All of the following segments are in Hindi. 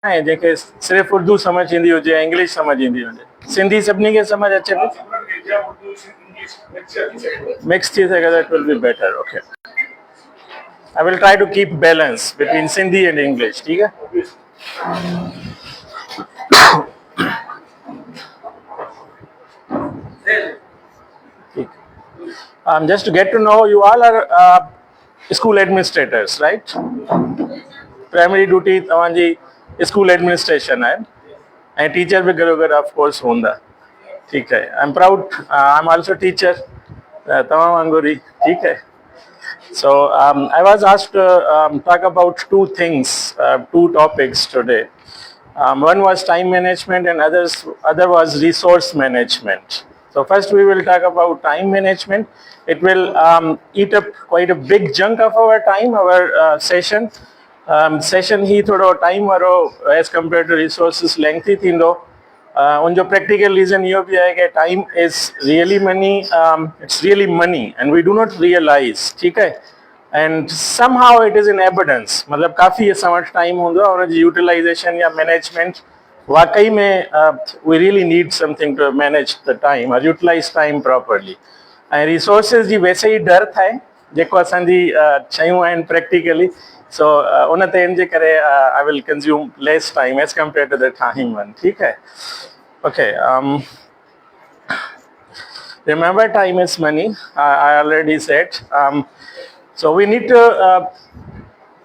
है जेके सिर्फ उर्दू समझ ईंदी हुजे इंग्लिश समझ ईंदी हुजे सिंधी सभिनी खे समझ अचे मिक्स थी सघे त it will be better okay I will try to keep balance between Sindhi and English ठीक है just to get to know you all are school administrators right primary duty तव्हांजी school administration है and teacher भी घरो घर of course हूंदा ठीक है I'm proud I'm also teacher तव्हां वांगुरु ई ठीक है so I was asked to talk about two things two topics today one was time management and other was resource management. So first we will talk about time management. It will eat up quite a big chunk of our time, our session. Session ही थोड़ो time वारो as compared to resources lengthy थींदो. उनजो practical reason यो भी है कि time is really money. It's really money and we do not realize. ठीक है? And somehow it is in abundance. मतलब काफी समय time होंगे और utilization या management वाकई में we really need something to manage the time or utilize time properly. ऐं resources जी वैसे ही डर था जेको असांजी शयूं आहिनि practically. So उन ते इन जे करे I will consume less time as compared to the time one. ठीक है? Okay. Remember time is money. I already said. So we need to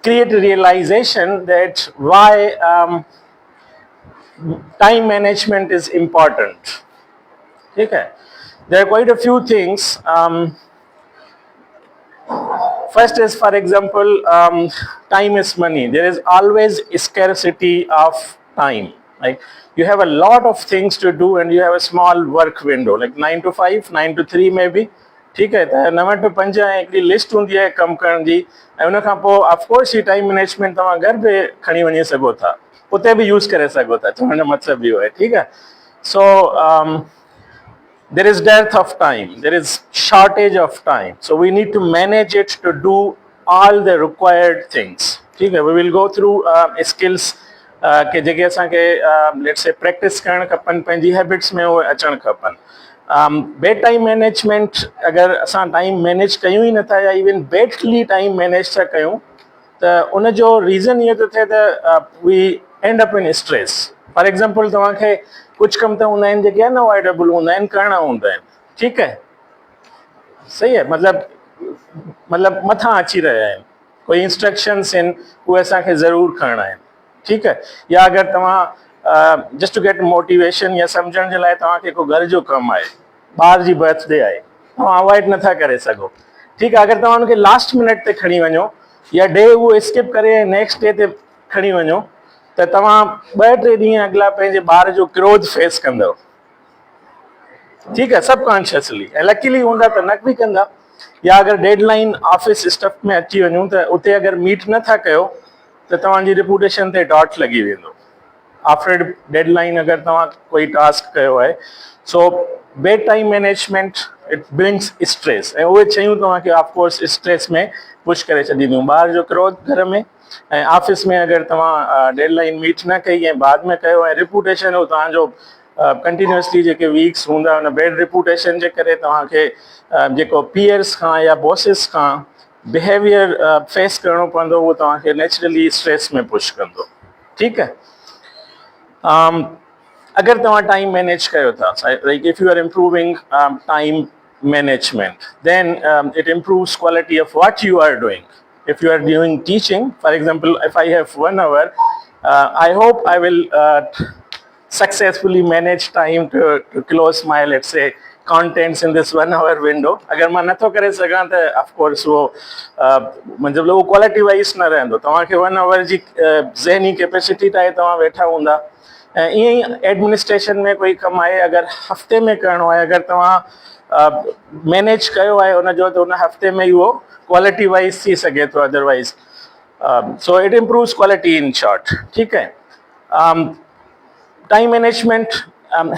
create a realization that why time management is important. Okay, there are quite a few things. First is, for example, time is money. There is always scarcity of time. Like you have a lot of things to do and you have a small work window, like 9 to 5, 9 to 3 maybe. ठीक है त 9 to 5 हिकिड़ी लिस्ट हूंदी आहे कमु करण जी ऐं उन खां पोइ ऑफकोर्स ही टाइम मैनेजमेंट तव्हां घर बि खणी वञी सघो था उते बि यूज़ करे सघो था चवण जो मतिलबु इहो आहे ठीकु आहे सो there is dearth of time there is shortage of time so we need to manage it to do all the required things ठीक है we will go through skills के जेके असांखे लेट्स से प्रैक्टिस करणु खपनि पंहिंजी हैबिट्स में उहे अचणु खपनि बेड टाइम मैनेजमेंट अगर असां टाइम मैनेज कयूं ई नथा या इवन बेडली टाइम मैनेज था कयूं त उन जो रीज़न इहो थो थिए त we end up in stress for example तव्हांखे कुझु कम त हूंदा आहिनि जेके अनअवॉइडेबल हूंदा आहिनि करणा हूंदा आहिनि ठीकु है सही है मतिलबु मथां अची रहिया आहिनि कोई इंस्ट्रक्शंस आहिनि उहे असांखे ज़रूरु खणणा आहिनि ठीकु है या अगरि तव्हां जस्ट टू गेट मोटिवेशन या सम्झण जे लाइ तव्हांखे को घर जो कमु आहे ॿार जी बर्थडे आहे तव्हां अवॉइड नथा करे सघो ठीकु आहे अगरि तव्हां हुनखे लास्ट मिनट ते खणी वञो या डे उहो स्किप करे नेक्स्ट डे ते खणी वञो त तव्हां 2-3 ॾींहं अॻिला पंहिंजे ॿार जो क्रोध फेस कंदव ठीकु आहे सबकॉन्शियसली ऐं लकीली हूंदा त न बि कंदा या अगरि डेडलाइन ऑफिस स्टफ में अची वञूं त उते अगरि मीट नथा कयो त तव्हांजी रिपूटेशन ते डॉट लॻी वेंदो आफ्टर डेडलाइन अगर तव्हां कोई टास्क कयो आहे so bad time management it brings stress ऐं उहे शयूं तव्हांखे ऑफकोर्स स्ट्रेस में पुश करे छॾींदियूं ॿार जो क्रोध घर में ऐं ऑफिस में अगरि तव्हां डेडलाइन मीट न कई ऐं बाद में कयो ऐं रिपूटेशन हो तव्हांजो कंटिन्यूअसली जेके वीक्स हूंदा उन बेड रिपूटेशन जे करे तव्हांखे जेको पीयर्स खां या बॉसिस खां बिहेवियर फेस करणो पवंदो उहो तव्हांखे नेचुरली स्ट्रेस में पुश कंदो ठीकु है अगर तव्हां टाइम मैनेज कयो था like if you are improving time management then it improves quality of what you are doing if you are doing teaching for example if I have 1 hour I hope I will successfully manage time to close my let's say contents in this 1 hour window अगर मां नथो करे सघां त of course वो मतलब वो क्वालिटी वाइज न रहंदो तव्हांखे 1 hour जी ज़हनी कैपेसिटी ठाहे तव्हां वेठा हूंदा ऐं ईअं ई एडमिनिस्ट्रेशन में कोई कमु आहे अगरि हफ़्ते में करिणो आहे अगरि तव्हां मैनेज कयो आहे उनजो त उन हफ़्ते में ई उहो क्वालिटी वाइज थी सघे थो otherwise so it improves quality in short ठीकु है time management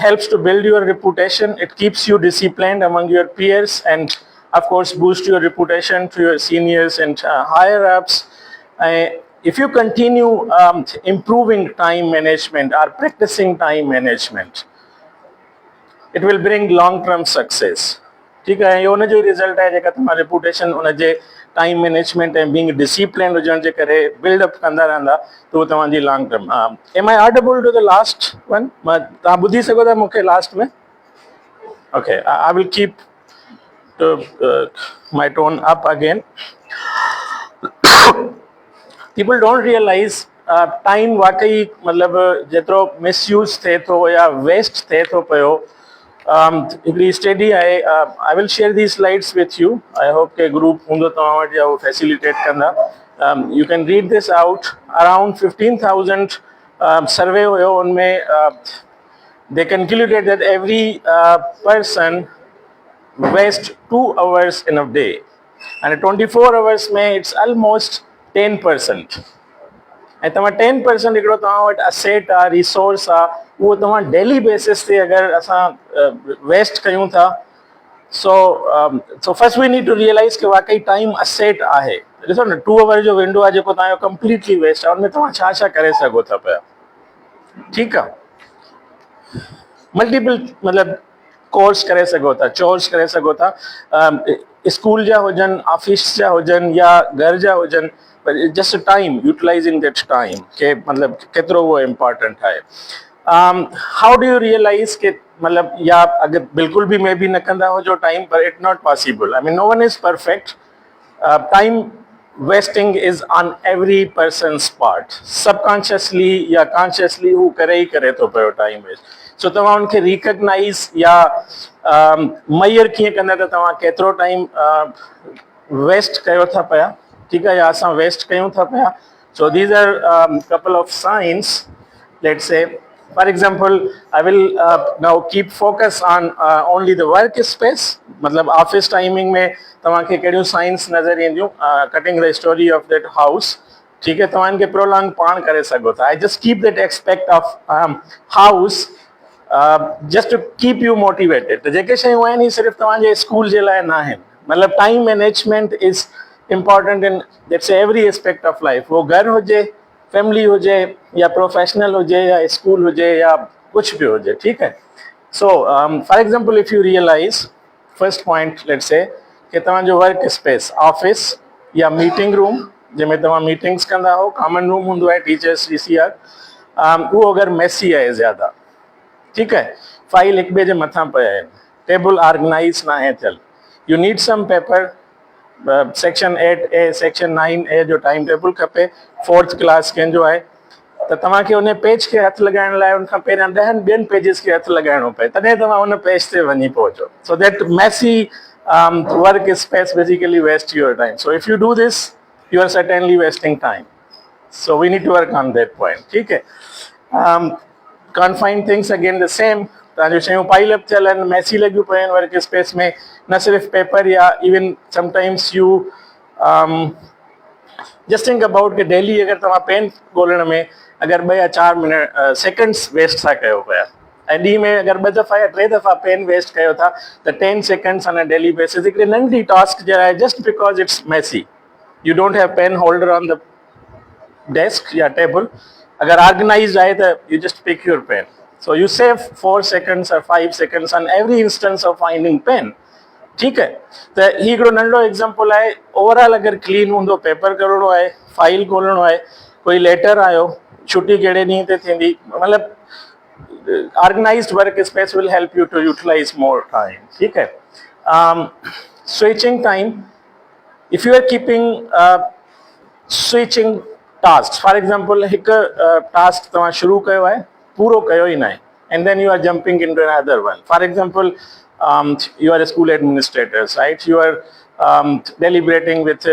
helps to build your reputation. It keeps you disciplined among your peers and of course boost your reputation to your seniors and higher ups. if you continue improving time management or practicing time management, it will bring long term success. ठीक है, ये उन जो रिजल्ट है जेका तुम्हारा रेपुटेशन उन जे time management and being discipline हुजण जे करे बिल्ड अप कंदा रहंदा तो तव्हांजी long term. Am I audible to the last one? तव्हां ॿुधी सघो था मूंखे लास्ट में? Okay, I will keep my tone up again. People don't realize time वाकई मतलब जेतिरो मिसयूज थे तो या वेस्ट थे तो पियो। हिकिड़ी स्टडी आहे, I will share these slides with you. I hope के ग्रुप हूंदो तव्हां वटि या वो फैसिलिटेट कंदा। You can read this out. Around 15,000 survey हुयो, उनमें they concluded that every person waste 2 hours in a day, and 24 hours में it's almost 10%. ऐं तव्हां 10% हिकिड़ो तव्हां वटि असेट आहे, रिसोर्स आहे, उहो तव्हां डेली बेसिस ते अगरि असां वेस्ट कयूं था, so first we need to realise कि वाकई टाइम असेट आहे। ॾिसो न, 2 आवर जो विंडो आहे जेको तव्हांजो कंप्लीटली वेस्ट आहे, उनमें तव्हां छा छा करे सघो था पिया। ठीकु आहे, मल्टीपल मतिलबु कोर्स करे सघो था, चोर्स करे सघो था, स्कूल जा हुजनि, ऑफिस जा हुजनि या घर जा हुजनि, just time, utilising that time के मतलब केतिरो वो इम्पॉर्टेंट आहे। हाउ डू यू रियलाइज के मतलब, या अगर बिल्कुल भी मे बी न कंदा हो जो टाइम, पर it not possible. I mean no one is perfect. Time wasting is on every person's part, subconsciously या कॉन्शियसली हू करे ई करे थो पियो टाइम वेस्ट। सो तव्हां उनखे रिकग्नाइज़ या मयर कीअं कंदा त तव्हां केतिरो टाइम वेस्ट कयो था पिया, ठीकु आहे, या असां वेस्ट कयूं था पिया। So these are couple of signs. Let's say for example, I will now keep focus on only the work space. मतलब ऑफिस टाइमिंग में तव्हांखे कहिड़ियूं साइंस नज़र ईंदियूं, cutting the story of that house, ठीकु आहे, तव्हां इनखे प्रोलॉन्ग पाण करे सघो था। I just keep that expect of house just to keep you motivated। तो जेके शयूं आहिनि ही सिर्फ़ु तव्हांजे स्कूल जे लाइ न आहिनि। मतलब time management is important in that's every aspect of life. वो घर हुजे, फैमिली हुजे, या प्रोफेशनल हुजे, या स्कूल हुजे, या कुछ भी हुजे, ठीक है। So for example, if you realise, first point let's say कि तव्हांजो वर्क स्पेस, ऑफिस या मीटिंग रूम जंहिंमें तव्हां मीटिंग्स कंदा हो, कॉमन रूम हूंदो आहे टीचर्स DCR, उहो अगरि मैसी आहे ज़्यादा, ठीक है, फाइल एक ॿिए जे मथां पिया आहिनि, टेबल ऑर्गेनाइज न आहे थियल, you need some paper, section 8A section 9A जो टाइम टेबल खपे, 4th क्लास कंहिंजो आहे, त तव्हांखे उन पेज खे हथु लॻाइण लाइ उनखां पहिरियां 10 ॿियनि पेजिस खे हथु लॻाइणो पए, तॾहिं तव्हां उन पेज ते वञी पहुचो। So that messy work space basically waste your time. So if you do this, you are certainly wasting time. So we need to work on that point, ठीक है। Can't find things again the same। तव्हांजो शयूं पाइल अप थियल आहिनि, मैसी लॻियूं पियूं आहिनि वर्क स्पेस में, न सिर्फ़ु पेपर, या even sometimes you just think about कि डेली अगरि तव्हां पेन ॻोल्हण में अगरि 2 या 4 मिनट सेकेंड्स वेस्ट था कयो पिया, ऐं ॾींहं में अगरि 2 दफ़ा या 3 दफ़ा पेन वेस्ट कयो था, त 10 seconds on a daily basis हिकिड़ी नंढी टास्क जे लाइ, just because it's messy, you don't have pen holder on the desk या टेबल, अगर ऑर्गेनाइज्ड आहे त you just pick your pen, so you save 4 seconds or 5 seconds on every instance of finding pen, ठीक है। त ही हिकिड़ो नंढो एग्जाम्पल आहे। ओवरऑल अगरि क्लीन हूंदो, पेपर करणो आहे, फाइल खोलणो आहे, कोई लेटर आयो, छुट्टी कहिड़े ॾींहं ते थींदी, मतिलबु organised work space will help you to utilise more time, ठीक है। Switching time, if you are keeping switching task, for example हिकु टास्क तव्हां शुरू कयो आहे, पूरो कयो ई न आहे, and then you are jumping into another one. For example, you are a school administrator, right? You are deliberating with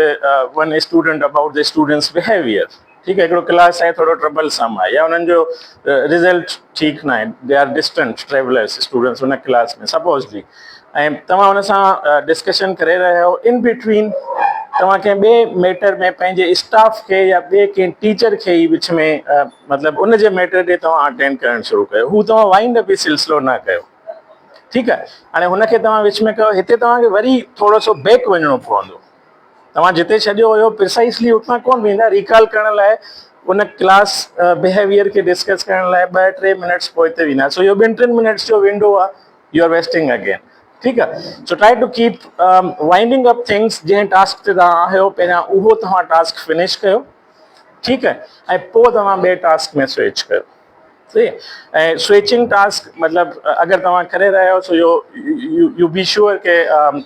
one student about the student's behavior, ठीक है, हिकिड़ो क्लास आहे थोरो ट्रबल सम आहे, या उन्हनि जो रिज़ल्ट ठीकु न आहे, they are distant travellers students उन क्लास में सपोजली, ऐं तव्हां हुन सां डिस्कशन करे रहिया हो, इन बिटवीन तव्हां कंहिं ॿिए मैटर में पंहिंजे स्टाफ खे या ॿिए कंहिं टीचर खे ई विच में मतिलबु उन जे मैटर ते तव्हां अटेंड करणु शुरू कयो, हू तव्हां वाइंड अप ई सिलसिलो न कयो, ठीकु आहे। हाणे हुनखे तव्हां विच में कयो, हिते तव्हांखे वरी थोरो सो बैक वञिणो पवंदो, तव्हां जिते छॾियो हुयो प्रिसाइसली उतां कोन वेंदा रिकॉल करण लाइ उन क्लास बिहेवियर खे डिस्कस करण लाइ 2-3 मिनट्स पोइ ते वेंदा सो इहो 2-3 मिनट्स जो विंडो आहे यू आर वेस्टिंग अगेन ठीकु आहे so try to keep winding up things जंहिं टास्क ते तव्हां आहियो पहिरियां उहो तव्हां टास्क फिनिश कयो ठीकु आहे ऐं पोइ तव्हां ॿिए टास्क में स्विच कयो सही ऐं स्विचिंग टास्क मतिलबु अगरि तव्हां करे रहिया आहियो सो यू बी श्योर के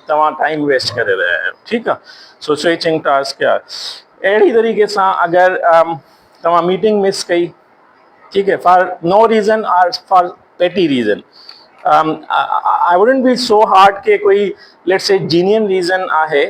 तव्हां टाइम वेस्ट करे रहिया आहियो ठीकु आहे सो स्विचिंग टास्क आहे अहिड़ी तरीक़े सां अगरि तव्हां मीटिंग मिस कई ठीकु है फॉर नो रीज़न और फॉर पेटी reason I wouldn't be so hard के कोई let's say genuine reason आहे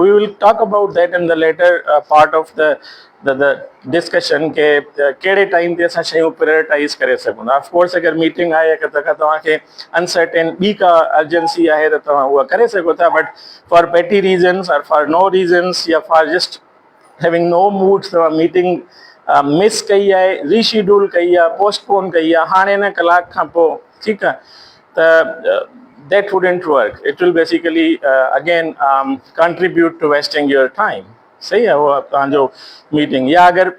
we will talk about that in the later part of the discussion के कहिड़े टाइम ते असां शयूं प्रायोरिटाइज करे सघूं था ऑफ कोर्स अगरि मीटिंग आहे त तव्हांखे अनसर्टेन ॿी का अर्जेंसी आहे त तव्हां उहा करे सघो था बट फॉर पेटी रीज़न्स और फॉर नो रीज़न्स या for just having no mood तव्हां मीटिंग मिस कई आहे रीशेड्यूल कई आहे पोस्टपोन कई आहे हाणे न कलाक खां पोइ ठीकु आहे त that wouldn't work it will basically again contribute to wasting your time सही आहे उहो तव्हांजो मीटिंग या अगरि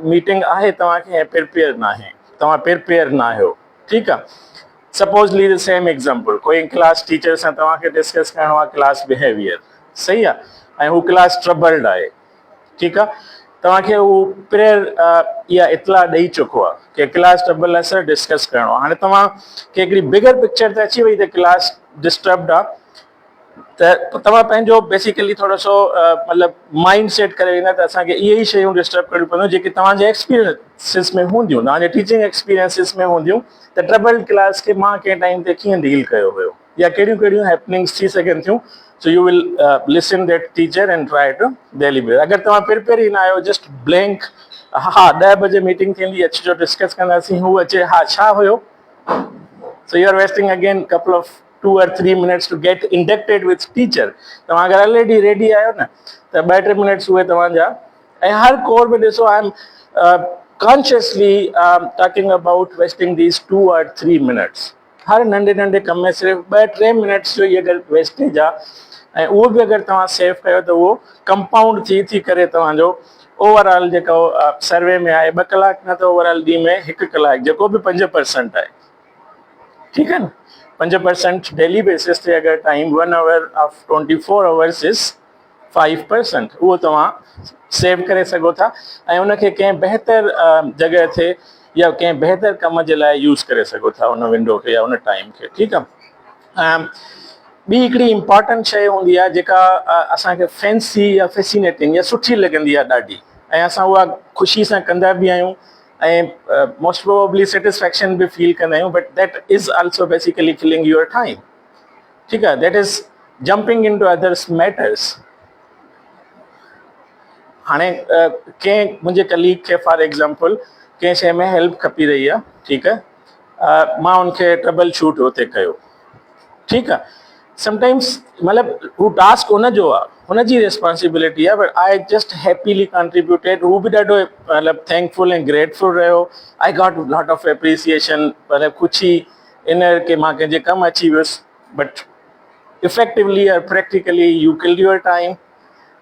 मीटिंग आहे तव्हांखे प्रिपेयर न आहे तव्हां प्रिपेयर न आहियो ठीकु आहे सपोजली द सेम एग्ज़ाम्पल कोई क्लास टीचर सां तव्हांखे डिस्कस करिणो आहे क्लास बिहेवियर सही आहे ऐं हू क्लास ट्रबल्ड आहे ठीकु आहे तव्हांखे उहो प्रेयर या इतला ॾेई चुको आहे कि क्लास ट्रबल आहे सर डिस्कस करिणो आहे हाणे तव्हांखे हिकिड़ी बिगर पिक्चर त अची वई त क्लास डिस्टर्ब्ड आहे त तव्हां पंहिंजो बेसिकली थोरो सो मतिलबु माइंड सेट करे वेंदा त असांखे इहे ई शयूं डिस्टर्ब करणियूं पवंदियूं जेके तव्हांजे एक्सपीरियंसिस में हूंदियूं तव्हांजे टीचिंग एक्सपीरियंसिस में हूंदियूं त ट्रबल्ड क्लास खे मां कंहिं टाइम ते कीअं डील कयो हुयो या कहिड़ियूं कहिड़ियूं हैपनिंग्स थी सघनि थियूं so you will listen that teacher and try to deliberate अगर तव्हां प्रिपेयर ई न आहियो जस्ट ब्लैंक हा 10 बजे मीटिंग थींदी अचिजो डिस्कस कंदासीं हू अचे हा छा हुयो so you are wasting again couple of 2 or 3 minutes to get inducted with teacher तव्हां अगर ऑलरेडी रेडी आहियो न त 2-3 मिनट्स उहे तव्हांजा ऐं हर कोर में ॾिसो I am consciously talking about wasting these 2 or 3 minutes हर नंढे नंढे कम में सिर्फ़ु 2-3 मिनट्स जो ये अगरि वेस्टेज आहे ऐं उहो बि अगरि तव्हां सेव कयो त उहो कंपाउंड थी करे तव्हांजो ओवरऑल जेको सर्वे में आहे 2 कलाक न त ओवरऑल ॾींहं में 1 कलाक जेको बि 5% आहे ठीकु आहे न 5% डेली बेसिस ते अगरि time 1 hour of 24 hours is 5% उहो तव्हां सेव करे सघो था ऐं उनखे कंहिं बहितर जॻह ते या कंहिं बहितर कम जे लाइ यूज़ करे सघो था उन विंडो खे या उन टाइम खे ठीकु आहे ॿी हिकिड़ी इम्पॉर्टेंट शइ हूंदी आहे जेका असांखे फैंसी या फैसिनेटिंग या सुठी लॻंदी आहे ॾाढी ऐं असां उहा ख़ुशी सां कंदा बि आहियूं ऐं मोस्ट प्रोबेबली सेटिस्फैक्शन बि फील कंदा आहियूं but that is also basically killing your time ठीकु आहे that is jumping into others matters हाणे कंहिं मुंहिंजे कलीग खे फॉर एग्ज़ाम्पल कंहिं शइ में हेल्प खपी रही आहे ठीकु आहे मां उनखे ट्रबल शूट हुते कयो ठीकु आहे समटाइम्स मतिलबु हू टास्क हुनजो आहे हुनजी रिस्पॉन्सिबिलिटी आहे but I just happily contributed हू बि ॾाढो मतिलबु थैंकफुल ऐं ग्रेटफुल रहियो I got lot of appreciation मतिलबु ख़ुशी इन के मां कंहिंजे कमु अची वियुसि बट इफेक्टिवली और practically you killed your time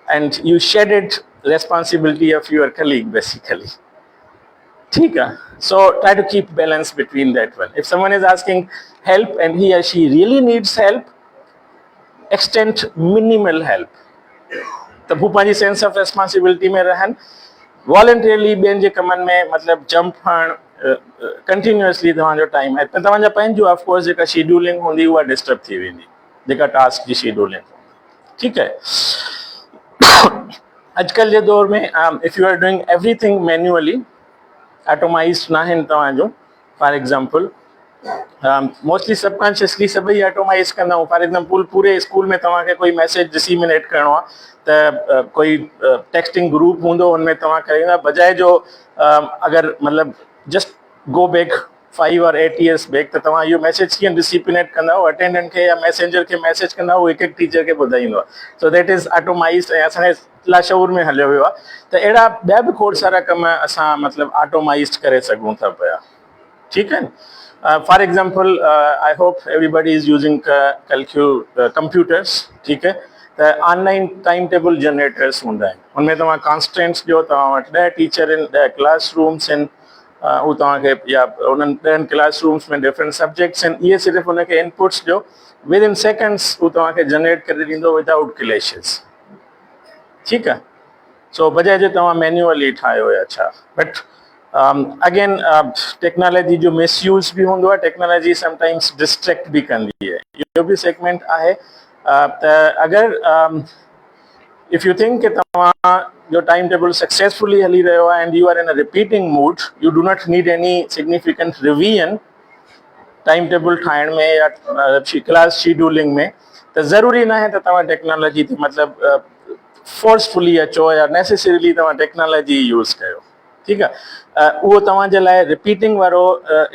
and you shaded responsibility of your colleague basically ठीक है so try to keep balance between that one if someone is asking help and he or she really needs help extend minimal help त हू पंहिंजी सेंस ऑफ रेस्पॉन्सिबिलिटी में रहनि वॉलंटियरली ॿियनि जे कमनि में मतिलबु जंप हणु कंटिन्यूअसली तव्हांजो टाइम आहे त तव्हांजा पंहिंजो ऑफकोर्स जेका शेड्यूलिंग हूंदी उहा डिस्टर्ब थी वेंदी जेका टास्क जी शेड्यूलिंग ठीकु आहे अॼुकल्ह जे दौर में if you are doing everything manually automized न आहिनि तव्हांजो फॉर एग्ज़ाम्पल मोस्टली सबकॉन्शियसली सभई एटोमाइज़ कंदा आहियूं फॉर एग्ज़ाम्पल पूरे स्कूल में तव्हांखे कोई मैसेज डिसिमिनेट करिणो आहे त कोई टेक्सटिंग ग्रुप हूंदो हुनमें तव्हां करींदा बजाए जो अगरि मतिलबु जस्ट गो बैक 5 और 8 years बैक त तव्हां इहो मैसेज कीअं डिसिमिनेट कंदा अटेंडेंट खे या मैसेंजर खे मैसेज कंदा उहो हिकु टीचर खे ॿुधाईंदो आहे सो दैट इज़ एटोमाइज़्ड ऐं असांजे लाशऊर में हलियो वियो आहे त अहिड़ा ॿिया बि खोड़ सारा कम असां मतिलबु ऑटोमाइज़ड करे सघूं था पिया ठीकु आहे for example I hope everybody is using computers ठीकु है त ऑनलाइन टाइम टेबल जनरेटर्स हूंदा आहिनि उनमें तव्हां कॉन्स्टेंट्स ॾियो तव्हां वटि 10 टीचर आहिनि 10 क्लासरूम्स आहिनि उहो तव्हांखे या उन्हनि 10 क्लासरूम्स में डिफरेंट सब्जेक्ट्स आहिनि इहे सिर्फ़ु उनखे इनपुट्स ॾियो विद इन सेकेंड्स उहो तव्हांखे जनरेट करे ॾींदो विदाउट क्लैशिस ठीकु आहे सो बजाए जे तव्हां मैन्युअली ठाहियो या छा बट अगेन टेक्नोलॉजी जो मिसयूज़ बि हूंदो आहे टेक्नोलॉजी समटाइम्स डिस्ट्रैक्ट बि कंदी आहे इहो बि सेगमेंट आहे त अगरि इफ यू थिंक कि तव्हां जो टाइम टेबल सक्सेसफुली हली रहियो आहे and you are in a repeating mood you do not need any significant revision time table ठाहिण में या क्लास शेड्यूलिंग में त ज़रूरी न आहे त तव्हां टेक्नोलॉजी ते मतिलबु फोर्सफुली अचो या नेसेसरीली तव्हां टेक्नोलॉजी यूज़ कयो ठीकु आहे उहो तव्हांजे लाइ रिपीटिंग वारो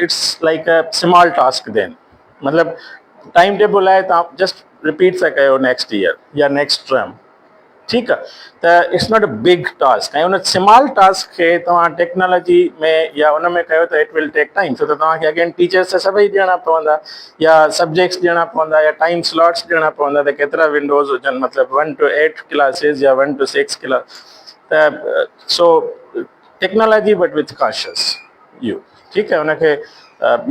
it's like a small task then मतिलबु टाइम टेबल आहे तव्हां जस्ट रिपीट था कयो नेक्स्ट ईयर या नेक्स्ट टर्म ठीकु आहे त it's not a big task ऐं उन स्मॉल टास्क खे तव्हां टेक्नोलॉजी में या उन में कयो त इट विल टेक टाइम छो त तव्हांखे अगेन टीचर्स त सभई ॾियणा पवंदा या सब्जेक्ट्स ॾियणा पवंदा या टाइम स्लॉट्स ॾियणा पवंदा त केतिरा विंडोज़ हुजनि मतिलबु 1 to 8 क्लासिस या 1 to 6 क्लास त so technology but with conscious you ठीकु आहे हुनखे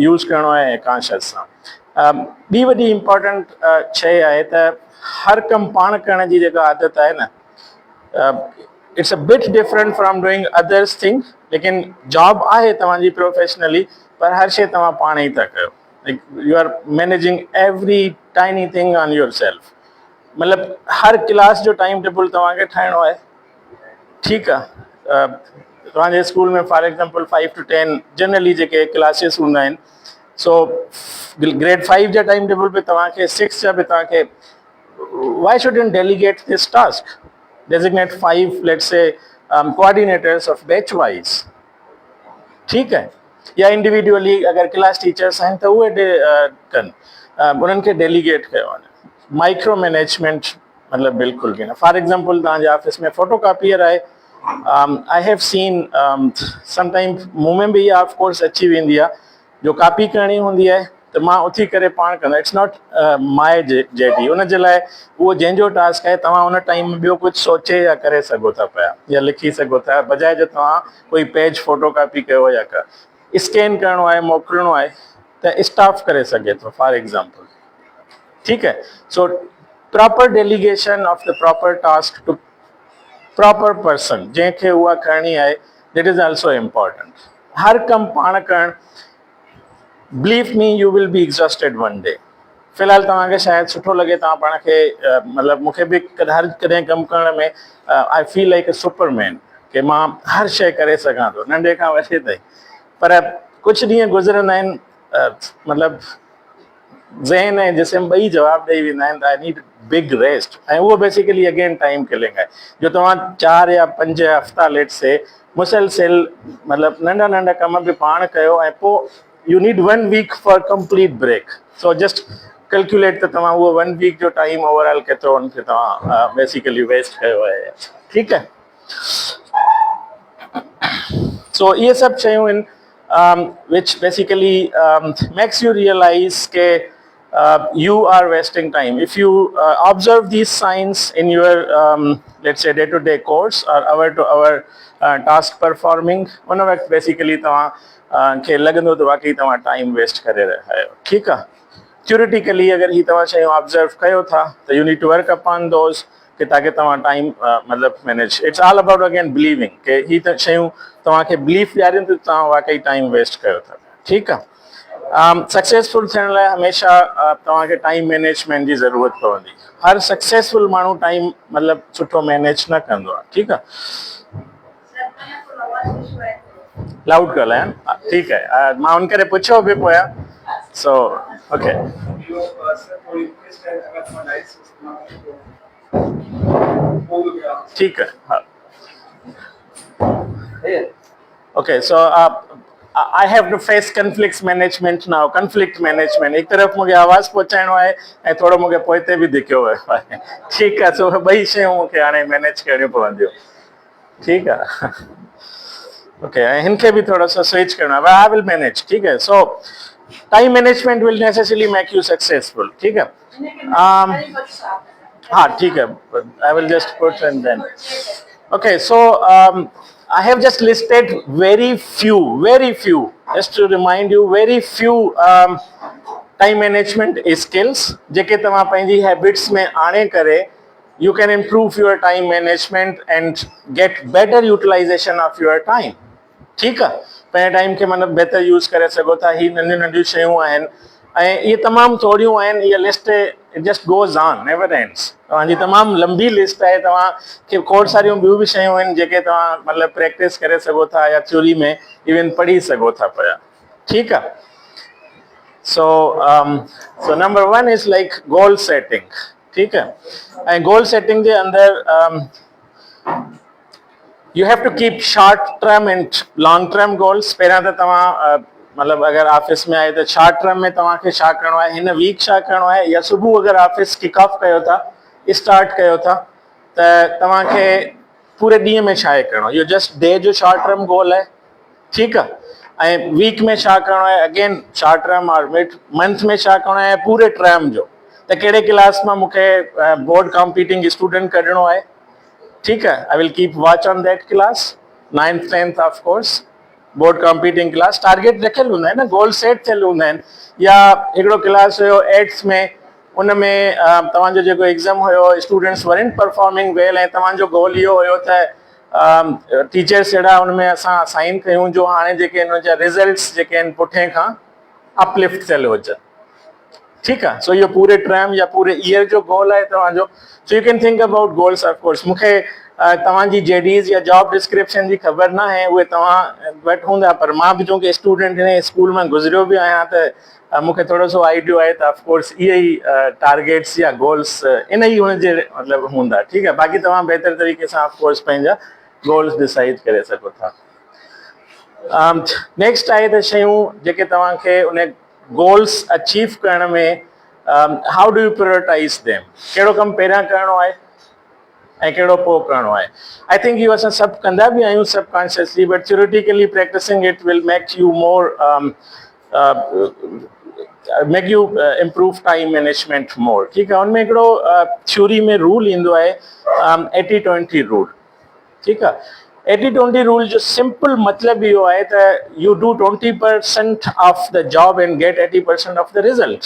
यूज़ करिणो आहे कॉन्शियस सां ॿी वॾी इम्पॉर्टेंट शइ आहे त हर कमु पाण करण जी जेका आदत आहे न it's a bit different from doing others thing लेकिन जॉब आहे तव्हांजी प्रोफेशनली पर हर शइ तव्हां पाण ई था कयो you are managing every tiny thing on yourself मतिलबु हर क्लास जो टाइम टेबल तव्हांखे ठाहिणो आहे ठीकु आहे तव्हांजे स्कूल में फॉर एग्जांपल 5 to 10 जनरली जेके क्लासिस हूंदा आहिनि सो ग्रेड 5 जा टाइम टेबल पे तव्हांखे 6 जा बि तव्हांखे why shouldn't delegate this task designate 5 let's say coordinators of batch wise ठीक है या इंडिविजुअली अगर क्लास टीचर्स आहिनि त उहे कनि उन्हनि खे डेलीगेट कयो वञे माइक्रो मैनेजमेंट मतिलबु बिल्कुलु बि न फॉर एग्जांपल तव्हांजे ऑफिस में फोटो कॉपियर आहे आई हैव सीन समटाइम मूं में बि इहा ऑफकोर्स अची वेंदी आहे जो कॉपी करणी हूंदी आहे त मां उथी करे पाण कंदो इट्स नॉट माए जेडी उन जे लाइ उहो जंहिंजो टास्क आहे तव्हां उन टाइम में ॿियो कुझु सोचे या करे सघो था पिया या लिखी सघो था बजाए जो तव्हां कोई पेज फोटो कॉपी कयो या स्कैन करिणो आहे मोकिलिणो आहे त स्टाफ करे सघे थो फॉर एग्जांपल ठीकु आहे so proper delegation of the proper task to proper person जंहिंखे उहा करणी आहे दैट इज़ ऑल्सो इम्पॉर्टेंट हर कमु पाण करणु believe me you will be exhausted one day फ़िलहालु तव्हांखे शायदि सुठो लॻे तव्हां पाण खे मतिलबु मूंखे बि हर कॾहिं कमु करण में I feel like a Superman की मां हर शइ करे सघां थो नंढे खां वॾे ताईं पर कुझु ॾींहं गुज़रंदा आहिनि मतिलबु ज़हन ऐं जिस्म ॿई जवाबु ॾेई वेंदा आहिनि त आई नीड बिग रेस्ट ऐं उहो बेसिकली अगेन टाइम किलिंग आहे जो तव्हां 4 या 5 हफ़्ता लेट से मुसलसिल मतिलबु नंढा नंढा कम बि पाण कयो ऐं पोइ you need 1 week for complete break so just calculate त तव्हां उहो 1 week जो टाइम ओवरऑल केतिरो उनखे तव्हां बेसिकली वेस्ट कयो आहे ठीकु आहे सो इहे सभु शयूं आहिनि which basically makes you realize के you are wasting time if you observe these signs in your let's say day-to-day course or hour-to-hour task performing उन वक़्तु बेसिकली तव्हां खे लॻंदो त वाकई तव्हां टाइम वेस्ट करे रहिया आहियो ठीकु आहे थ्योरेटिकली अगरि ही तव्हां शयूं ऑब्ज़र्व कयो था त you need to work upon those कि ताकि तव्हां टाइम मतिलबु manage it's all about again believing कि ही त शयूं तव्हांखे बिलीफ ॾियारियूं त तव्हां वाकई टाइम वेस्ट कयो था ठीकु आहे सक्सेसफुल थियण लाइ हमेशह तव्हांखे टाइम मैनेजमेंट जी ज़रूरत पवंदी हर सक्सेसफुल माण्हू टाइम मतिलबु सुठो मैनेज न कंदो आहे ठीकु आहे लाउड ॻाल्हायां ठीकु आहे मां उन करे पुछियो बि पोयां सो ओके ठीकु आहे हा okay so I have to face conflicts management now conflict management एक तरफ़ मूंखे आवाज़ पहुचाइणो आहे ऐं थोरो मूंखे पोइते बि धिकियो वियो आहे ठीकु आहे सो ॿई शयूं मूंखे हाणे मैनेज करणियूं पवंदियूं ठीकु आहे ओके ऐं हिन खे बि थोरो सो स्विच करिणो आहे आई विल मैनेज ठीकु आहे सो time management will necessarily make you successful ठीकु आहे हाँ ठीक है, I will just put and then. Okay, so I have just listed very few, just to remind you, very few time management skills जेके तव्हां पंहिंजी हैबिट्स में आणे करे you can improve your time management and get better utilization of your time. ठीकु आहे, पंहिंजे टाइम खे मतिलबु बहितर यूज़ करे सघो था. ही नंढियूं नंढियूं शयूं आहिनि ऐं इहे तमामु थोरियूं आहिनि. इहा list it just goes on, never ends. तव्हांजी तमामु लंबी लिस्ट आहे. तव्हांखे खोड़ सारियूं ॿियूं बि शयूं आहिनि जेके तव्हां मतिलबु प्रैक्टिस करे सघो था या थ्योरी में इवन पढ़ी सघो था पिया. ठीकु आहे. So number one is like goal setting. ठीक है. ऐं गोल सेटिंग जे अंदरि you have to keep short term and long term goals. पहिरियां त तव्हां मतिलबु अगरि ऑफिस में आहे त शॉर्ट टर्म में तव्हांखे छा करिणो आहे, हिन वीक छा करिणो आहे, या सुबुह अगरि ऑफिस किक ऑफ कयो था, स्टार्ट कयो था, त तव्हांखे पूरे ॾींहं में छा आहे करिणो. इहो जस्ट डे जो शॉर्ट टर्म गोल आहे. ठीकु आहे. ऐं वीक में छा करिणो आहे, अगेन शॉर्ट टर्म. और मिड मंथ में छा करिणो आहे, पूरे टर्म जो, त कहिड़े क्लास मां मूंखे बोर्ड कॉम्पीटिंग स्टूडेंट कढणो आहे. ठीकु आहे. आई will keep watch on that class. 9th 10th of course board competing class. Target रखियल हूंदा आहिनि न, गोल सेट थियल हूंदा आहिनि. या हिकिड़ो क्लास हुयो 8th में, उन में तव्हांजो जेको एग्ज़ाम हुयो स्टूडेंट्स वरंट परफॉर्मिंग वेल, ऐं तव्हांजो गोल इहो हुयो त टीचर्स जहिड़ा हुन में असां साइन कयूं जो हाणे जेके हिन जा रिज़ल्ट्स जेके आहिनि पुठे खां अपलिफ्ट थियल हुजनि. ठीकु आहे. सो इहो पूरे टर्म या पूरे ईयर जो गोल आहे तव्हांजो. So you can think about goals. Of course मूंखे तव्हांजी जेडीज़ या जॉब डिस्क्रिप्शन जी ख़बर न आहे, उहे तव्हां वटि हूंदा, पर मां बि चूंकि स्टूडेंट हिन स्कूल मां गुज़रियो बि आहियां त मूंखे थोरो सो आइडियो आहे. त ऑफकोर्स इहे ई टारगेट्स या गोल्स इन ई हुनजे मतिलबु हूंदा. ठीकु आहे. बाक़ी तव्हां बहितर तरीक़े सां ऑफकोर्स पंहिंजा गोल्स डिसाइड करे सघो था. नेक्स्ट आहे त शयूं जेके तव्हांखे उन गोल्स अचीव करण में how do you prioritise them. कहिड़ो कमु पहिरियां करिणो आहे ऐं कहिड़ो पोइ करिणो आहे. आई थिंक इहो असां सभु कंदा बि आहियूं subconsciously, but theoretically practicing it will make you more make you improve time management more. ठीकु आहे. हुनमें हिकिड़ो थ्योरी में रूल ईंदो आहे 80-20 रूल. ठीकु आहे. 80-20 रूल जो सिंपल मतिलबु इहो आहे त you do 20% of the job and get 80% of the result.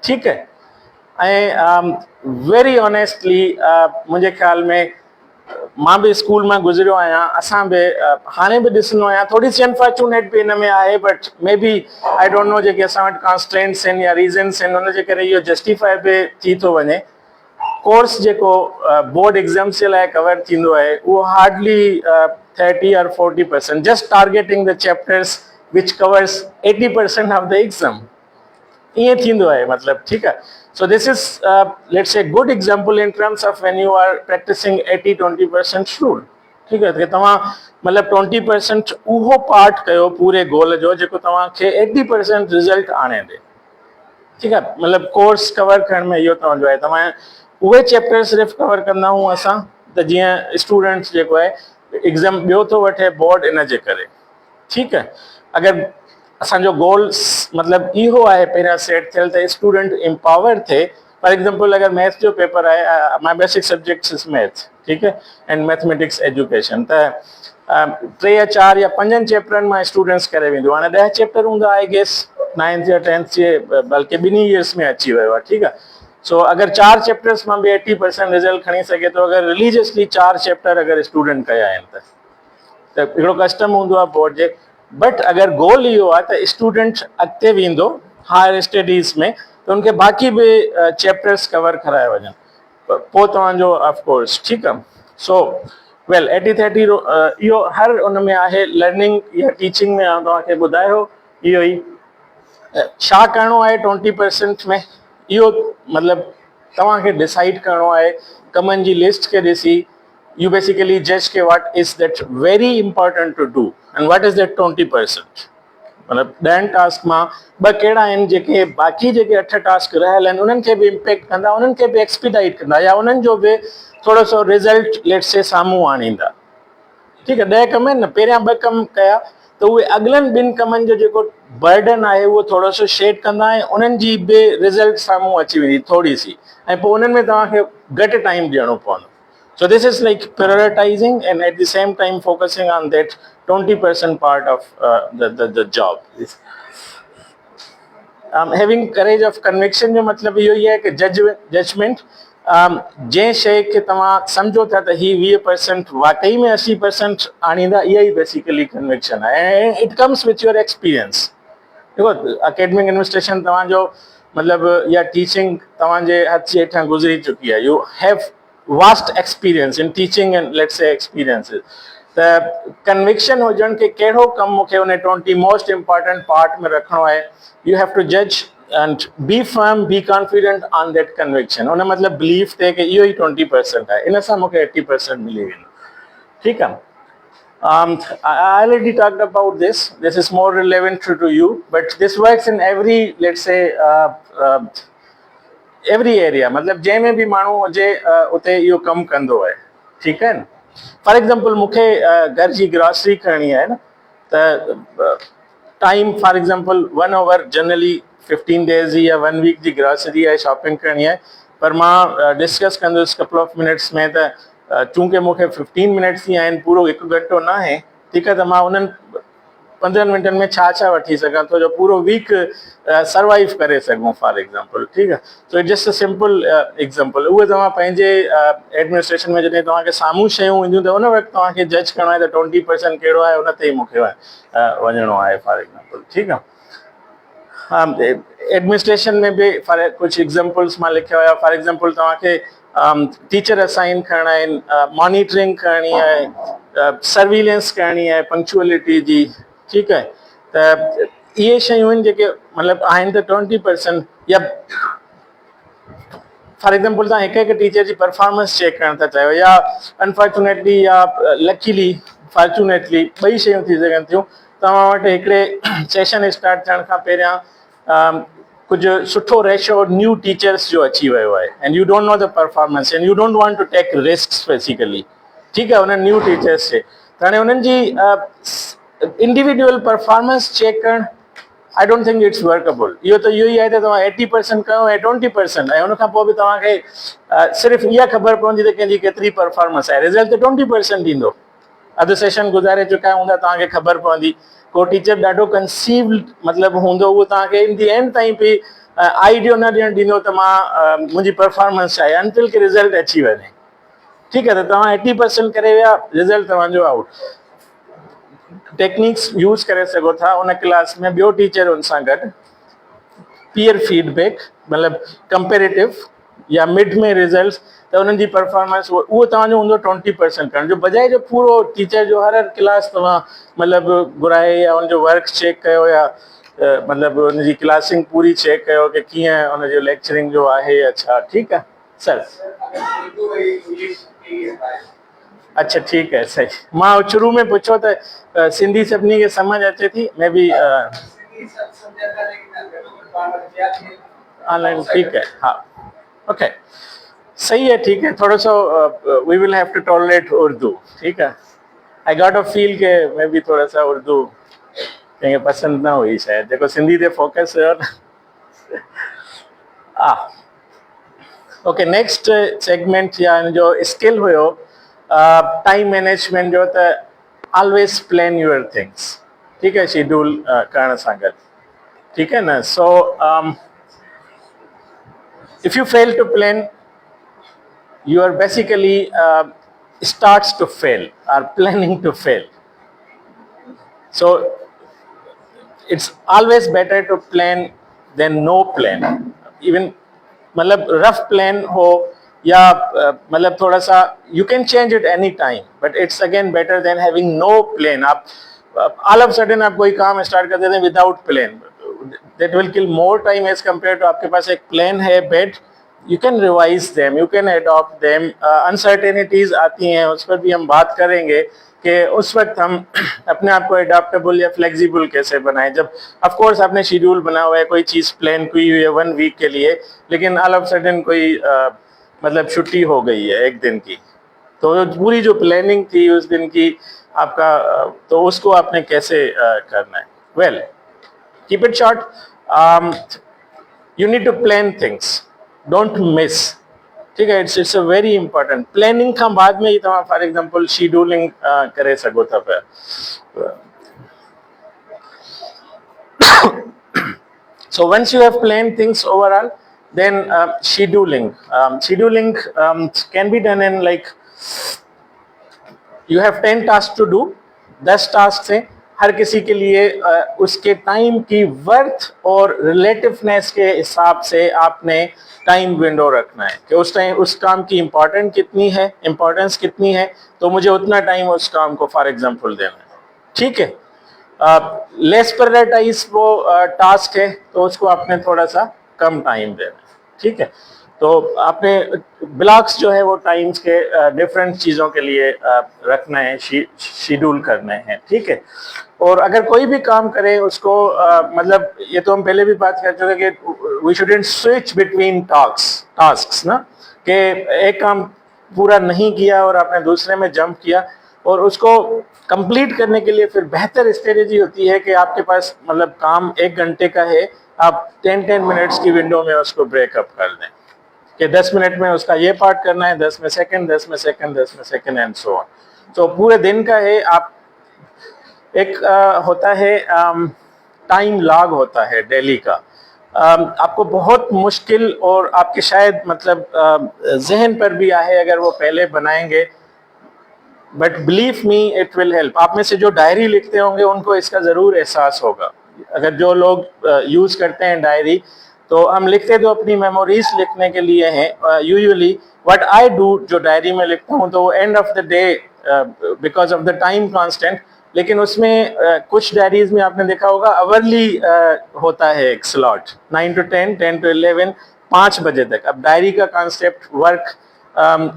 ठीकु है. ऐं वेरी ऑनेस्टली मुंहिंजे ख़्याल में मां बि स्कूल मां गुज़रियो आहियां. असां बि हाणे बि ॾिसंदो आहियां थोरी सी अनफॉर्चुनेट बि हिन में आहे, but maybe I don't know जेके असां वटि कॉन्स्टेंट्स आहिनि या रीज़न्स आहिनि हुनजे करे इहो जस्टिफाई बि थी थो वञे. कोर्स जेको बोर्ड एग्ज़ाम्स जे लाइ कवर थींदो आहे उहो hardly 30 or 40%, just targeting the chapters which covers 80% of the exam. ईअं थींदो आहे मतिलबु. ठीकु आहे. So this is let's a good example in terms of when you are practising 80-20% rule. ठीकु आहे. त तव्हां मतिलबु 20% उहो पार्ट कयो पूरे गोल जो जेको तव्हांखे 80% रिज़ल्ट आणे ॾे. ठीकु आहे. मतिलबु कोर्स कवर करण में इहो तव्हांजो आहे. तव्हां उहे चैप्टर सिर्फ़ु कवर कंदा आहियूं असां त जीअं स्टूडेंट्स जेको आहे एग्ज़ाम ॿियो थो वठे बोर्ड इन जे करे. ठीकु आहे. अगरि असांजो गोल्स मतिलबु इहो आहे पहिरियां सेट थियल त स्टूडेंट एम्पावर थिए. फॉर एग्ज़ाम्पल अगरि मैथ्स जो पेपर आहे, my basic subjects is math. ठीकु है. And mathematics education. त 3 या 4 या 5 चैप्टरनि मां स्टूडेंट्स करे वेंदो. हाणे 10 चैप्टर हूंदा आई गेस 9th या 10th जे बल्कि ॿिन्ही ईयर्स में अची वियो आहे. ठीकु आहे. सो अगरि 4 चैप्टर्स मां बि 80% रिज़ल्ट खणी सघे थो, अगरि रिलीजियसली 4 चैप्टर अगरि स्टूडेंट कया आहिनि त हिकिड़ो कस्टम हूंदो आहे बोर्ड जे. बट अगरि गोल इहो आहे त स्टूडेंट अॻिते वेंदो हायर स्टडीज़ में त उनखे बाक़ी बि चैप्टर्स कवर कराए वञनि, पोइ तव्हांजो ऑफकोर्स. ठीकु आहे. सो वेल 80-30 इहो हर उन में आहे. लर्निंग या टीचिंग में तव्हांखे ॿुधायो इहो ई. छा करिणो आहे 20% में, इहो मतिलबु तव्हांखे डिसाइड करिणो आहे कमनि जी लिस्ट खे ॾिसी. you basically judge के what is that very important to do and what is that 20%. मतलब 10 टास्क मां 2 कहिड़ा आहिनि जेके बाक़ी जेके 8 टास्क रहियल आहिनि उन्हनि खे बि इम्पैक्ट कंदा, उन्हनि खे बि एक्सपीडाइट कंदा या उन्हनि जो बि थोरो सो रिज़ल्ट लेट्स से साम्हूं आणींदा. ठीकु आहे. 10 कम आहिनि न, पहिरियां 2 कम कया तो उहे अगलनि ॿिनि कमनि जो जेको बर्डन आहे उहो थोरो सो शेड कंदा ऐं उन्हनि जी बि रिज़ल्ट साम्हूं अची वेंदी थोरी सी, ऐं पोइ उन्हनि में तव्हांखे घटि टाइम ॾियणो पवंदो. So this is like prioritizing and at the same time focusing on that 20% part of the job. Having courage of conviction जो मतलब इहो ई आहे कि judgment जंहिं शइ खे तव्हां सम्झो था त ही 20% वाकई में 80% आणींदा, इहा ई बेसिकली कन्विक्शन आहे ऐं it comes with your experience. देखो अकेडमिक एडमिनिस्ट्रेशन तव्हांजो मतिलबु या टीचिंग तव्हांजे हथ जे हेठां गुज़री चुकी आहे. You have vast experience in teaching and let's say experiences. The conviction हुजण के कहिड़ो कमु मूंखे उन 20 most important part में रखणो आहे. You have to judge and be firm, be confident on that conviction. उन मतिलबु belief ते कि इहो ई 20% आहे, इन सां मूंखे 80% मिली वेंदो. ठीकु आहे. I already talked about this. This is more relevant to you, but this works in every, let's say, every area. मतलब जंहिंमें बि माण्हू हुजे उते इहो कमु कंदो आहे. ठीकु आहे न. फॉर एग्ज़ाम्पल मूंखे घर जी ग्रॉसरी करणी आहे न, त time for example 1 hour generally 15 days जी या 1 वीक जी ग्रॉसरी आहे, शॉपिंग करणी आहे, पर मां डिस्कस कंदुसि कपल ऑफ मिनट्स में त चूंकि मूंखे 15 मिनट्स ई आहिनि, पूरो 1 घंटो न आहे. ठीकु आहे, त मां उन्हनि 15 मिनटनि में छा वठी सघां थो जो पूरो वीक सर्वाइव करे सघूं फॉर एग्ज़ाम्पल. ठीकु आहे. So it just a simple example. उहे तव्हां पंहिंजे एडमिनिस्ट्रेशन में जॾहिं तव्हांखे साम्हूं शयूं ईंदियूं त उन वक़्तु तव्हांखे जज करिणो आहे त 20% कहिड़ो आहे, उन ते ई मूंखे वञिणो आहे फॉर एग्ज़ाम्पल. ठीकु आहे. एडमिनिस्ट्रेशन में बि कुझु एग्ज़ाम्पल्स मां लिखिया हुया. फॉर एग्ज़ाम्पल तव्हांखे टीचर असाइन करणा आहिनि, मॉनिटरिंग करणी आहे, सर्विलेंस करणी आहे, पंक्चुअलिटी जी. ठीकु आहे. त इहे शयूं आहिनि जेके मतिलबु आहिनि त 20%. या फॉर एग्ज़ाम्पल तव्हां हिकु हिकु टीचर जी परफॉर्मेंस चेक करणु था चाहियो, या अनफॉर्चुनेटली या लकीली फॉर्चुनेटली ॿई शयूं थी सघनि थियूं. तव्हां वटि हिकिड़े सेशन स्टार्ट थियण खां पहिरियां कुझु सुठो रेशो न्यू टीचर्स जो अची वियो आहे and you don't know the performance and you don't want to take risks basically. ठीकु आहे. उन्हनि न्यू टीचर्स खे त हाणे उन्हनि जी इंडिविजुअल परफॉर्मेंस चेक करणु I don't think it's workable. इहो त इहो ई आहे त तव्हां 80% कयो ऐं 20%, ऐं उनखां पोइ बि तव्हांखे सिर्फ़ु इहा ख़बर पवंदी त कंहिंजी केतिरी परफॉर्मेंस आहे. रिज़ल्ट त 20% ईंदो. अधु सेशन गुज़ारे चुका हूंदा, तव्हांखे ख़बर पवंदी. को टीचर ॾाढो कंसीव्ड मतिलबु हूंदो, उहो तव्हांखे इन दी एंड ताईं बि आइडियो न ॾियणु ॾींदो त मां मुंहिंजी परफॉर्मेंस छा आहे, अंटिल की रिज़ल्ट अची वञे. ठीकु आहे. त तव्हां 80% करे विया, रिज़ल्ट तव्हांजो आउट. टेक्निक्स यूज़ करे सघो था उन क्लास में. ॿियो टीचर उन सां गॾु पीयर फीडबैक, मतिलबु कंपेरेटिव या मिड में रिज़ल्ट, त उन्हनि जी परफॉर्मेंस उहो तव्हांजो हूंदो 20% करण जो बजाए जो पूरो टीचर जो हर क्लास तव्हां मतिलबु घुराए या उनजो वर्क चेक कयो या मतिलबु उनजी क्लासिंग पूरी चेक कयो कि कीअं उनजो लेक्चरिंग जो आहे या छा. ठीकु आहे सर. अच्छा ठीकु आहे. सही. मां शुरू में पुछो त सिंधी सभिनी खे सम्झ अचे थी. May be online. ठीकु है. हाँ ओके सही है. ठीक है. थोड़ा सा we will have to tolerate Urdu. ठीक है. आई गॉट अ फील के मैं भी थोड़ा सा उर्दू कंहिंखे पसंदि न हुई शायदि, जेको सिंधी ते फोकस हुयो न. ओके नेक्स्ट सेगमेंट या हिन जो स्किल हुयो टाइम मैनेजमेंट जो. त ऑलवेज प्लान यूर थिंग्स. ठीक है. शेड्यूल करण सां गॾु. ठीक है ना. सो if you fail to plan, you are basically starts to fail or planning to fail. So it's always better to plan than no plan. Even मतलब rough plan हो या मतलब थोड़ा सा you can change it any time, but it's again better than having no plan. आप all of a sudden आप कोई काम स्टार्ट कर देते हैं without plan. That will kill more time as compared to आपके पास एक plan है बेट, you can revise them, you can adopt them. Uncertainties आती हैं, उस पर भी हम बात करेंगे कि उस वक्त हम अपने आप को एडाप्टेबल या फ्लेक्सिबल कैसे बनाएं. जब ऑफ कोर्स आपने शेड्यूल बना हुआ है, कोई चीज़ प्लान की हुई है 1 वीक के लिए, लेकिन ऑल ऑफ सडन कोई मतलब छुट्टी हो गई है 1 दिन की, तो पूरी जो प्लानिंग थी उस दिन की आपका तो उसको आपने कैसे करना है? Well, keep it short, you need to plan things, don't miss. ठीक है, it's a very important. Planning का बाद में ही तमाम, फॉर एग्जांपल शेड्यूलिंग करे सको था पे. So once you have planned things overall, then scheduling can be done in like, you have 10 tasks to do, 10 tasks हैं, हर किसी के लिए उसके टाइम की वर्थ और रिलेटिवनेस के हिसाब से आपने टाइम विंडो रखना है कि उस टाइम उस काम की इम्पोर्टेंस कितनी है, तो मुझे उतना टाइम उस काम को फॉर एग्जांपल देना है. ठीक है, लेस प्रायोरिटाइज वो टास्क है तो उसको आपने थोड़ा सा कम टाइम देना है. ठीक है, तो आपने ब्लॉक्स जो है वो टाइम्स के डिफरेंट चीज़ों के लिए रखना है, शेड्यूल करने हैं. ठीक है, और अगर कोई भी काम करें उसको मतलब ये तो हम पहले भी बात कर चुके कि we shouldn't switch between tasks ना, कि एक काम पूरा नहीं किया और आपने दूसरे में जंप किया, और उसको कंप्लीट करने के लिए फिर बेहतर स्ट्रेटेजी होती है कि आपके पास मतलब काम 1 घंटे का है, आप 10 मिनट्स की विंडो में उसको ब्रेकअप कर दें कि 10 मिनट में उसका ये पार्ट करना है, 10 में सेकंड, 10 में सेकंड, 10 में सेकंड एंड सो ऑन. तो पूरे दिन का है, आप एक होता है टाइम लॉग होता है डेली का. आपको बहुत मुश्किल और आपके शायद मतलब जहन पर भी आए अगर वो पहले बनाएंगे, but believe me it will help. आप में से जो डायरी लिखते होंगे उनको इसका ज़रूर एहसास होगा. अगर जो लोग यूज़ करते हैं डायरी, तो हम लिखते तो अपनी मेमोरीज लिखने के लिए हैं. यूजुअली व्हाट आई डू, जो डायरी में लिखता हूँ तो वो end of the day because of the time constant, लेकिन उसमें कुछ डायरीज में आपने देखा होगा अवरली होता है एक स्लॉट 9 to 10, 10 to 11, 5 बजे तक. अब डायरी का कॉन्सेप्ट वर्क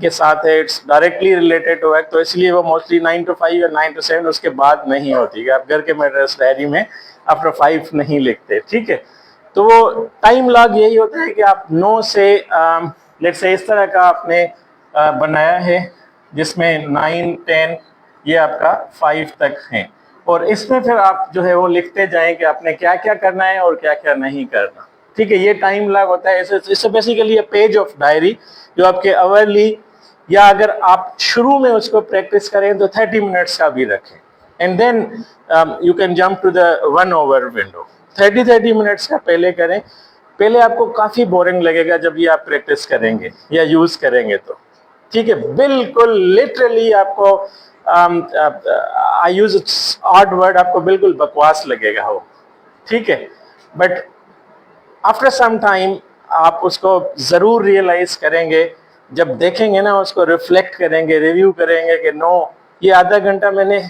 के साथ है, it's directly related to work, तो इसलिए वो मोस्टली 9 to 5 या 9 to 7 उसके बाद नहीं होती. आप घर के मैटर्स डायरी में आफ्टर 5 नहीं लिखते. ठीक है, तो वो टाइम लॉग यही होता है कि आप 9 से लेट्स से इस तरह का आपने बनाया है जिसमें 9, 10 ये आपका 5 तक है, और इसमें फिर आप जो है वो लिखते जाएं कि आपने क्या क्या करना है और क्या क्या नहीं करना. ठीक है, ये टाइम लॉग होता है. इससे बेसिकली पेज ऑफ डायरी जो आपके अवरली, या अगर आप शुरू में उसको प्रैक्टिस करें तो 30 मिनट्स का भी रखें, and then you can jump to the 1 hour window. 30 minutes का पहले करें. पहले आपको काफ़ी बोरिंग लगेगा जब ये आप प्रैक्टिस करेंगे या यूज़ करेंगे तो. ठीक है, बिल्कुल लिटरली आपको आई यूज ऑड वर्ड, आपको बिल्कुल बकवास लगेगा वो. ठीक है, बट आफ्टर सम टाइम आप उसको ज़रूर रियलाइज करेंगे जब देखेंगे ना, उसको रिफ्लेक्ट करेंगे, रिव्यू करेंगे कि नो, ये आधा घंटा मैंने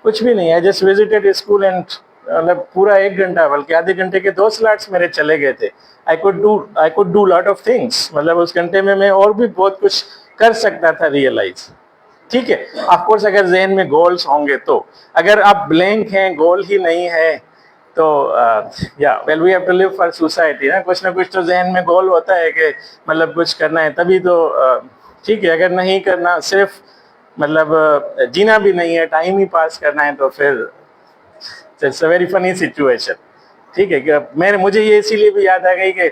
कुछ भी नहीं, I just visited school and मतलब पूरा 1 घंटा, बल्कि आधे घंटे के 2 स्लॉट्स मेरे चले गए थे. I could do lot of things, मतलब उस घंटे में मैं और भी बहुत कुछ कर सकता था रियलाइज. ठीक है, ऑफ कोर्स अगर जहन में गोल्स होंगे तो. अगर आप ब्लैंक हैं, गोल ही नहीं है, तो या well we have to live for society ना, कुछ ना कुछ तो जहन में गोल होता है कि मतलब कुछ करना है तभी तो. ठीक है, अगर नहीं करना, सिर्फ मतलब जीना भी नहीं है, टाइम ही पास करना है, तो फिर it's a very funny situation. ठीक है, कि मुझे ये इसीलिए भी याद आ गई कि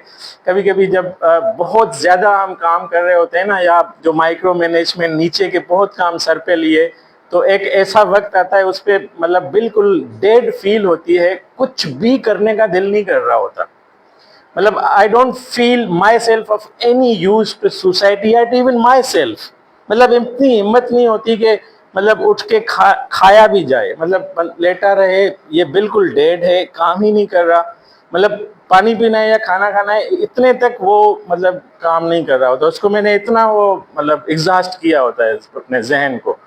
कभी कभी जब बहुत ज़्यादा हम काम कर रहे होते हैं ना, या जो माइक्रो मैनेजमेंट नीचे के बहुत काम सर पे लिए, तो एक ऐसा वक्त आता है उस पर मतलब बिल्कुल डेड फील होती है, कुछ भी करने का दिल नहीं कर रहा होता. मतलब I don't feel myself of any use to society at even myself. मतलब इतनी हिम्मत नहीं होती कि मतलब उठ के खाया भी जाए, मतलब लेटा रहे, ये बिल्कुल डेड है, काम ही नहीं कर रहा. मतलब पानी पीना है या खाना खाना है, इतने तक वो मतलब काम नहीं कर रहा होता. उसको मैंने इतना वो मतलब एग्जॉस्ट किया होता है अपने जहन को.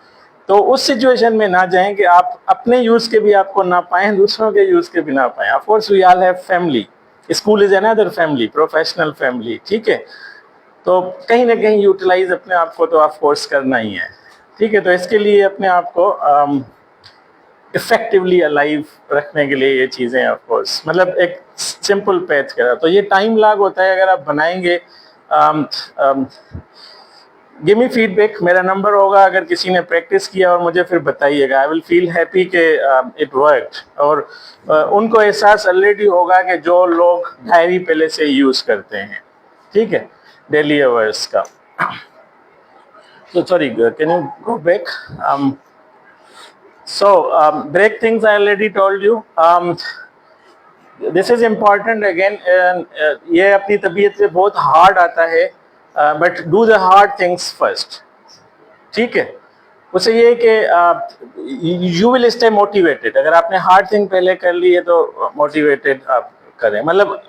तो उस सिचुएशन में ना जाएं कि आप अपने यूज के भी आपको ना पाएं, दूसरों के यूज के भी ना पाएं. Of course we all have family, school is another family, professional family. ठीक है, तो कहीं ना कहीं यूटिलाइज अपने आप को तो ऑफ कोर्स करना ही है. ठीक है, तो इसके लिए अपने आप को इफेक्टिवली अलाइव रखने के लिए ये चीज़ें ऑफ कोर्स मतलब एक सिंपल पैच करा, तो ये टाइम लॉग होता है. अगर आप बनाएंगे गिव मी फीडबैक, मेरा नंबर होगा, अगर किसी ने प्रैक्टिस किया और मुझे फिर बताइएगा, आई विल फील हैप्पी के इट वर्कड। और उनको एहसास ऑलरेडी होगा कि जो लोग डायरी पहले से यूज करते हैं, ठीक है, डेली आवर्स का। So sorry, can you go back? Break things I already told you. This is important again. ये अपनी तबीयत से बहुत हार्ड आता है, but do the hard things first. ठीक है, उससे ये कि यू विल स्टे मोटिवेटेड। अगर आपने हार्ड थिंग पहले कर ली है तो मोटिवेटेड आप करें, मतलब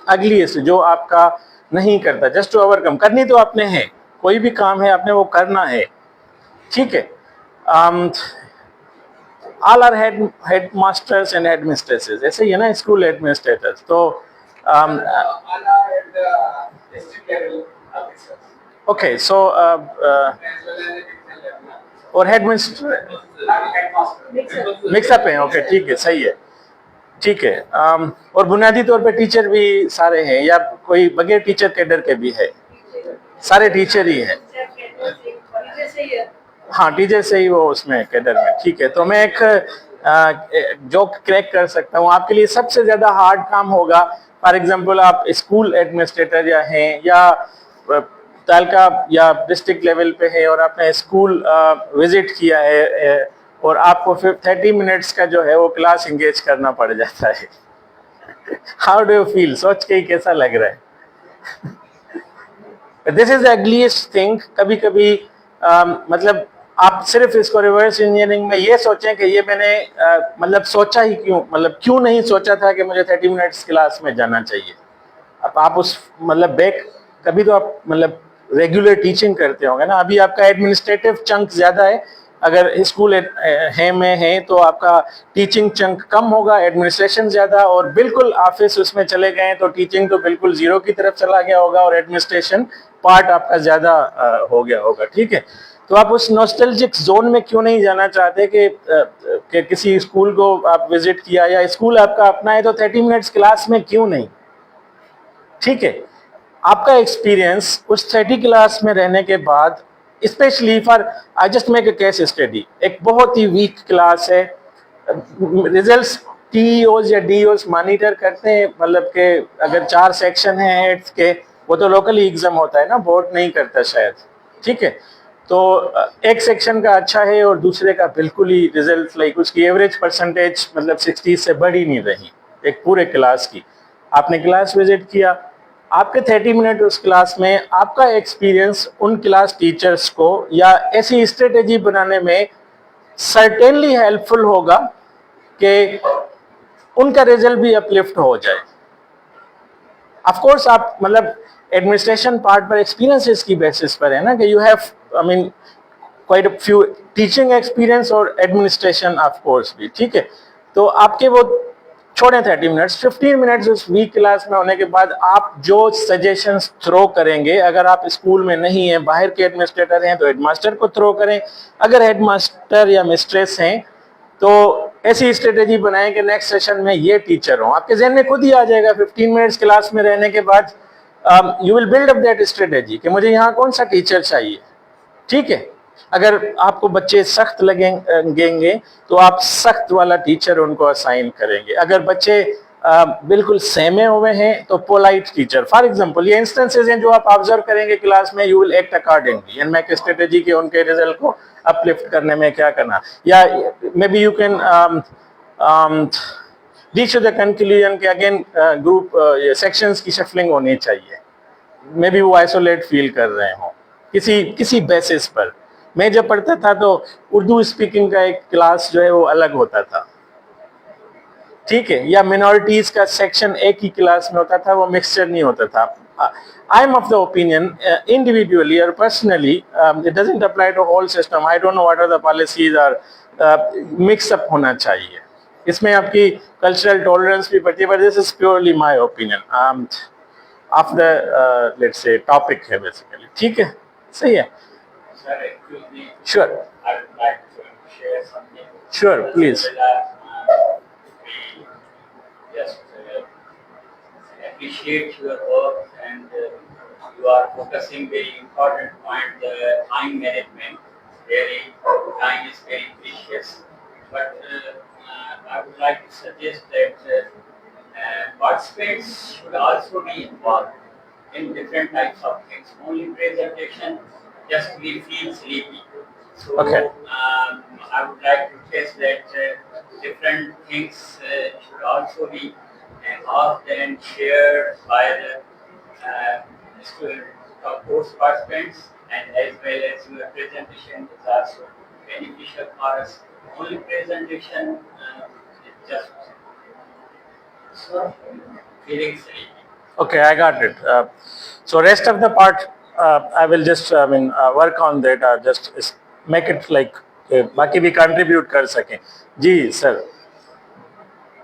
अगली से जो आपका नहीं करता, जस्ट टू ओवरकम। करनी तो आपने है, कोई भी काम है आपने वो करना है, ठीक है। All are head masters and head mistresses, ऐसे ही है ना, स्कूल एडमिनिस्ट्रेटर्स। तो ओके, सो और हेड मिस्टर मिक्सअप है, ओके ठीक है, सही है, ठीक है। और बुनियादी तौर पे टीचर भी सारे हैं या कोई बगैर टीचर कैडर के भी है? सारे टीचर ही हैं। हाँ, टीचर से ही वो उसमें कैडर में, ठीक है। तो मैं एक जो क्रैक कर सकता हूँ आपके लिए, सबसे ज्यादा हार्ड काम होगा, फॉर एग्जांपल आप स्कूल एडमिनिस्ट्रेटर या हैं या तालका या डिस्ट्रिक्ट लेवल पे है और आपने स्कूल विजिट किया है और आपको फिर 30 मिनट्स का जो है वो क्लास इंगेज करना पड़ जाता है। How do you feel? सोच के ही कैसा लग रहा है? This is the ugliest thing. कभी कभी मतलब आप सिर्फ इसको रिवर्स इंजीनियरिंग में ये सोचें कि ये मैंने मतलब सोचा ही क्यों, मतलब क्यों नहीं सोचा था कि मुझे 30 मिनट्स क्लास में जाना चाहिए। अब आप उस मतलब बैक, कभी तो आप मतलब रेगुलर टीचिंग करते होंगे ना। अभी आपका एडमिनिस्ट्रेटिव चंक ज्यादा है, अगर स्कूल है में है तो आपका टीचिंग चंक कम होगा, एडमिनिस्ट्रेशन ज्यादा। और बिल्कुल ऑफिस उसमें चले गए तो टीचिंग तो बिल्कुल जीरो की तरफ चला गया होगा और एडमिनिस्ट्रेशन पार्ट आपका ज्यादा हो गया होगा, ठीक है। तो आप उस नॉस्टैल्जिक जोन में क्यों नहीं जाना चाहते कि किसी स्कूल को आप विजिट किया या स्कूल आपका अपना है तो 30 मिनट्स क्लास में क्यों नहीं, ठीक है। आपका एक्सपीरियंस उस 30 क्लास में रहने के बाद, specially for, I just make a case study, एक बहुत ही वीक क्लास है, रिजल्ट्स टीओज या डीओज मॉनिटर करते हैं, मतलब कि अगर 4 सेक्शन हैं 8th के, वो तो लोकली एग्जाम होता है ना, बोर्ड नहीं करता शायद, ठीक है। तो एक सेक्शन का अच्छा है और दूसरे का बिल्कुल ही रिजल्ट लाइक उसकी एवरेज परसेंटेज मतलब 60 से बढ़ी नहीं रही एक पूरे क्लास की। आपने क्लास विजिट किया, आपके 30 मिनट उस क्लास में आपका एक्सपीरियंस उन क्लास टीचर्स को या ऐसी स्ट्रेटेजी बनाने में सर्टेनली हेल्पफुल होगा कि उनका रिजल्ट भी अपलिफ्ट हो जाए। ऑफ कोर्स आप मतलब एडमिनिस्ट्रेशन पार्ट पर एक्सपीरियंसेस की बेसिस पर है ना, कि you have I mean quite a few teaching experience और एडमिनिस्ट्रेशन ऑफ कोर्स भी, ठीक है। तो आपके वो छोड़े 30 मिनट्स, 15 मिनट्स उस वीक क्लास में होने के बाद आप जो सजेशंस थ्रो करेंगे, अगर आप स्कूल में नहीं हैं, बाहर के एडमिनिस्ट्रेटर हैं तो हेडमास्टर को थ्रो करें, अगर हेडमास्टर या मिस्ट्रेस हैं तो ऐसी स्ट्रेटेजी बनाएं कि नेक्स्ट सेशन में ये टीचर हो। आपके जहन में खुद ही आ जाएगा 15 मिनट्स क्लास में रहने के बाद, you will build up that strategy कि मुझे यहाँ कौन सा टीचर चाहिए, ठीक है। अगर आपको बच्चे सख्त लगेंगे तो आप सख्त वाला टीचर उनको असाइन करेंगे। अगर बच्चे बिल्कुल सहमे हुए हैं तो पोलाइट टीचर। फॉर एग्जांपल ये इंस्टेंसेस हैं जो आप ऑब्जर्व करेंगे क्लास में, you will act accordingly and make strategy के उनके रिजल्ट को अपलिफ्ट करने में क्या करना। या may be you can reach the conclusion कि अगेन ग्रुप सेक्शंस की शफलिंग होनी चाहिए। मे बी वो आइसोलेट फील कर रहे हो किसी बेसिस पर। मैं जब पढ़ता था तो उर्दू स्पीकिंग का एक क्लास जो है वो अलग होता था, ठीक है। या मिनॉरिटीज का सेक्शन एक ही क्लास में होता था, वो मिक्सचर नहीं होता था। I am of the opinion individually और personally, it doesn't apply to whole system, I don't know what are the policies, और मिक्सअप होना चाहिए। इसमें आपकी कल्चरल टॉलरेंस भी बढ़ती है, but this is purely my opinion of the let's say topic है बेसिकली, ठीक है, सही है। Sure. I would like to share something. Sure, please. Yes, appreciate your work and you are focusing very important point, the time management. Very time is very precious. But I would like to suggest that participants should also be involved in different types of things. Only presentation, just we feel sleepy. So Okay. I would like to test that different things should also be asked and shared by the student course participants, and as well as your presentation is also beneficial for us. Only presentation is just feeling sleepy. Okay, I got it. So rest of the part, I will just, work on that. Just make it like बाकी भी contribute कर सकें. जी sir.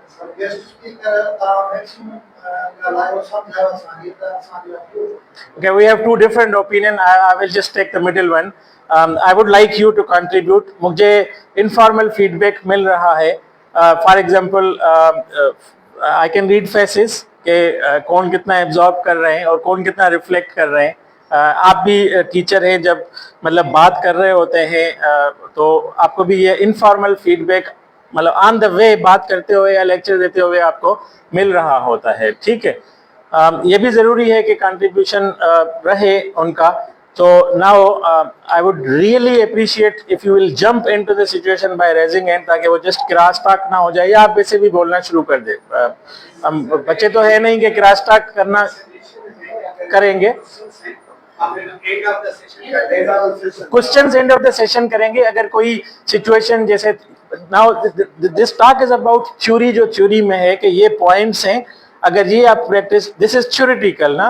So guest speaker maximum live some Okay, we have two different opinion. I will just take the middle one. I would like you to contribute. मुझे informal feedback मिल रहा है. For example, I can read faces कि कौन कितना एब्जॉर्ब कर रहे हैं और कौन कितना रिफ्लेक्ट कर रहे हैं. आप भी टीचर हैं, जब मतलब बात कर रहे होते हैं तो आपको भी ये इनफॉर्मल फीडबैक मतलब ऑन द वे बात करते हुए या लेक्चर देते हुए आपको मिल रहा होता है. ठीक है, ये भी ज़रूरी है कि कंट्रीब्यूशन रहे उनका. तो now I would really appreciate if you will jump into the situation by raising hand, ताकि वो जस्ट क्रॉस टॉक ना हो जाए या आप वैसे भी बोलना शुरू कर दे. हम बच्चे तो है नहीं कि क्रॉस टॉक करना करेंगे. Questions end of the session करेंगे. अगर कोई सिचुएशन जैसे now this talk is about theory, जो थ्योरी में है कि ये पॉइंट्स हैं, अगर ये आप प्रैक्टिस, दिस इज थ्योरेटिकल ना,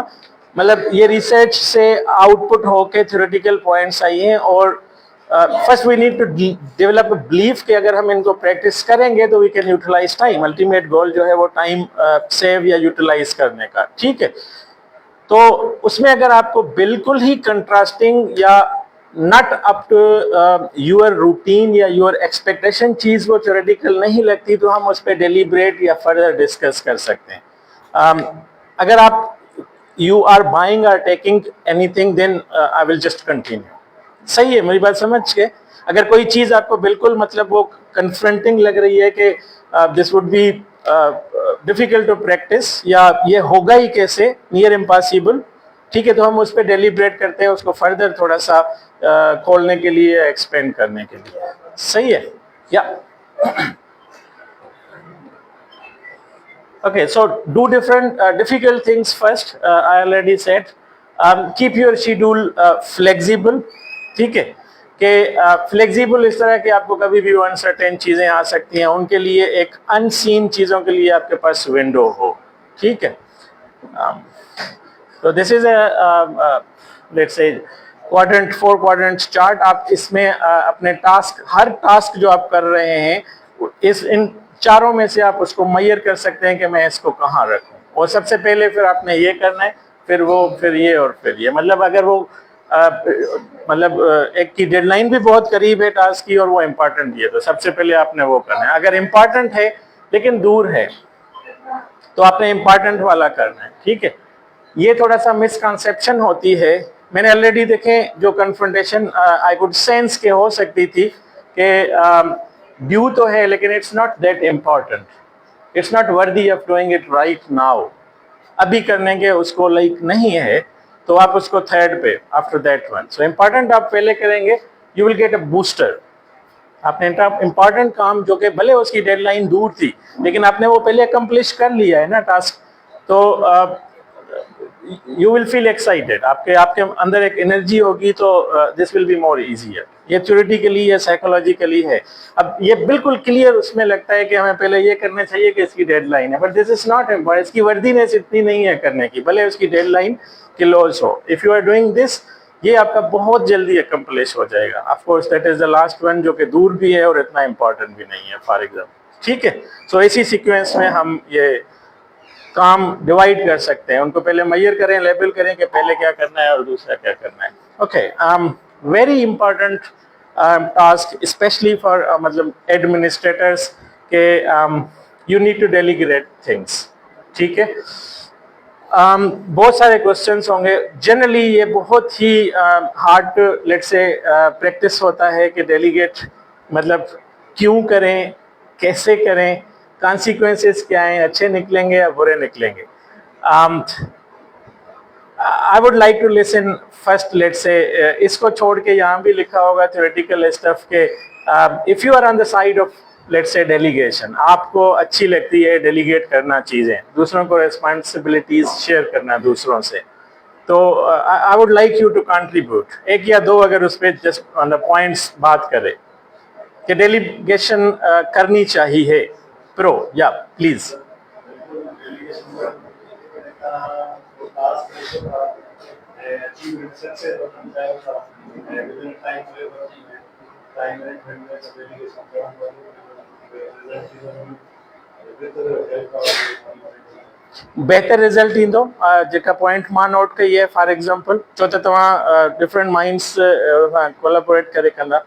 मतलब ये रिसर्च से आउटपुट होके थ्योरेटिकल पॉइंट्स आई हैं. और first we need to develop a belief कि अगर हम इनको प्रैक्टिस करेंगे तो we can utilise time. Ultimate goal जो है वो टाइम सेव या यूटिलाइज करने का. ठीक है, तो उसमें अगर आपको बिल्कुल ही कंट्रास्टिंग या not up to your routine या योर एक्सपेक्टेशन चीज वो थ्योरेटिकल नहीं लगती, तो हम उस पर डेलिब्रेट या फर्दर डिस्कस कर सकते हैं. अगर आप यू आर बाइंग और taking anything, then I will just continue. सही है मेरी बात समझ के? अगर कोई चीज आपको बिल्कुल मतलब वो कन्फ्रंटिंग लग रही है कि this would be difficult to practise या ये होगा ही कैसे, नियर इम्पॉसिबल, ठीक है, तो हम उस पर डेलिब्रेट करते हैं उसको फर्दर थोड़ा सा खोलने के लिए, एक्सपेंड करने के लिए. सही है या? Okay, so do different difficult things first. I already said, keep your schedule flexible. ठीक है, कि फ्लेक्सिबल इस तरह कि आपको कभी भी अनसर्टेन चीज़ें आ सकती हैं, उनके लिए एक अनसीन चीज़ों के लिए आपके पास विंडो हो. ठीक है, तो this is let's say quadrant 4 quadrant chart. आप इसमें अपने टास्क, हर टास्क जो आप कर रहे हैं इस इन चारों में से आप उसको मैयर कर सकते हैं कि मैं इसको कहाँ रखूं. और सबसे पहले फिर आपने ये करना है, फिर वो, फिर ये और फिर ये. मतलब अगर वो एक की डेडलाइन भी बहुत करीब है टास्क की और वो इम्पोर्टेंट भी है, तो सबसे पहले आपने वो करना है. अगर इम्पोर्टेंट है लेकिन दूर है तो आपने इम्पोर्टेंट वाला करना है. ठीक है, ये थोड़ा सा मिसकंसेप्शन होती है. मैंने ऑलरेडी देखे जो कन्फ्रंटेशन आई कुड सेंस के हो सकती थी कि ड्यू तो है लेकिन it's not that important, it's not worthy of doing it right now. अभी करने के उसको लाइक नहीं है, तो आप उसको थर्ड पे after that one. So important आप पहले करेंगे, you will get a booster. आपने इम्पॉर्टेंट काम जो कि भले उसकी डेडलाइन दूर थी लेकिन आपने वो पहले अकम्प्लिश कर लिया है ना टास्क, तो यू विल फील एक्साइटेड. आपके अंदर एक एनर्जी होगी, तो this will be more easier. ये थ्योरेटिकली या साइकोलॉजिकली है. अब ये बिल्कुल क्लियर उसमें लगता है कि हमें पहले ये करना चाहिए कि इसकी डेडलाइन है, but this is not important. इसकी वर्दीनेस इतनी नहीं है करने की, भले उसकी डेडलाइन क्लोज हो. If you are doing this, ये आपका बहुत जल्दी अकम्प्लिश हो जाएगा. Of course that is the last one जो कि दूर भी है और इतना इम्पोर्टेंट भी नहीं है, फॉर एग्जाम्पल. ठीक है, सो इसी सीक्वेंस में हम ये काम डिवाइड कर सकते हैं. उनको पहले मैयर करें, लेबल करें कि पहले क्या करना है और दूसरा क्या करना है. Okay, very important task specially for मतलब एडमिनिस्ट्रेटर्स के you need to delegate things. ठीक है, बहुत सारे क्वेश्चंस होंगे. जनरली ये बहुत ही हार्ड लेट्स से प्रैक्टिस होता है कि डेलीगेट मतलब क्यों करें, कैसे करें, कॉन्सिक्वेंसेस क्या हैं, अच्छे निकलेंगे या बुरे निकलेंगे. I would like to listen first let's say इसको छोड़ के यहाँ भी लिखा होगा थ्योरेटिकल स्टफ के if you are on the side of let's say delegation, आपको अच्छी लगती है डेलीगेट करना चीज़ें, दूसरों को रिस्पॉन्सिबिलिटीज शेयर करना दूसरों से, तो I would like you to contribute एक या दो अगर उस पर जस्ट ऑन द पॉइंट्स बात करें कि डेलीगेशन करनी चाहिए. प्रो या प्लीज. बेहतर रिजल्ट ईंदो जेका पॉइंट मां नोट कई है फॉर एग्जांपल छो त तव्हां डिफरेंट माइंड्स कोलैबोरेट करे कंदा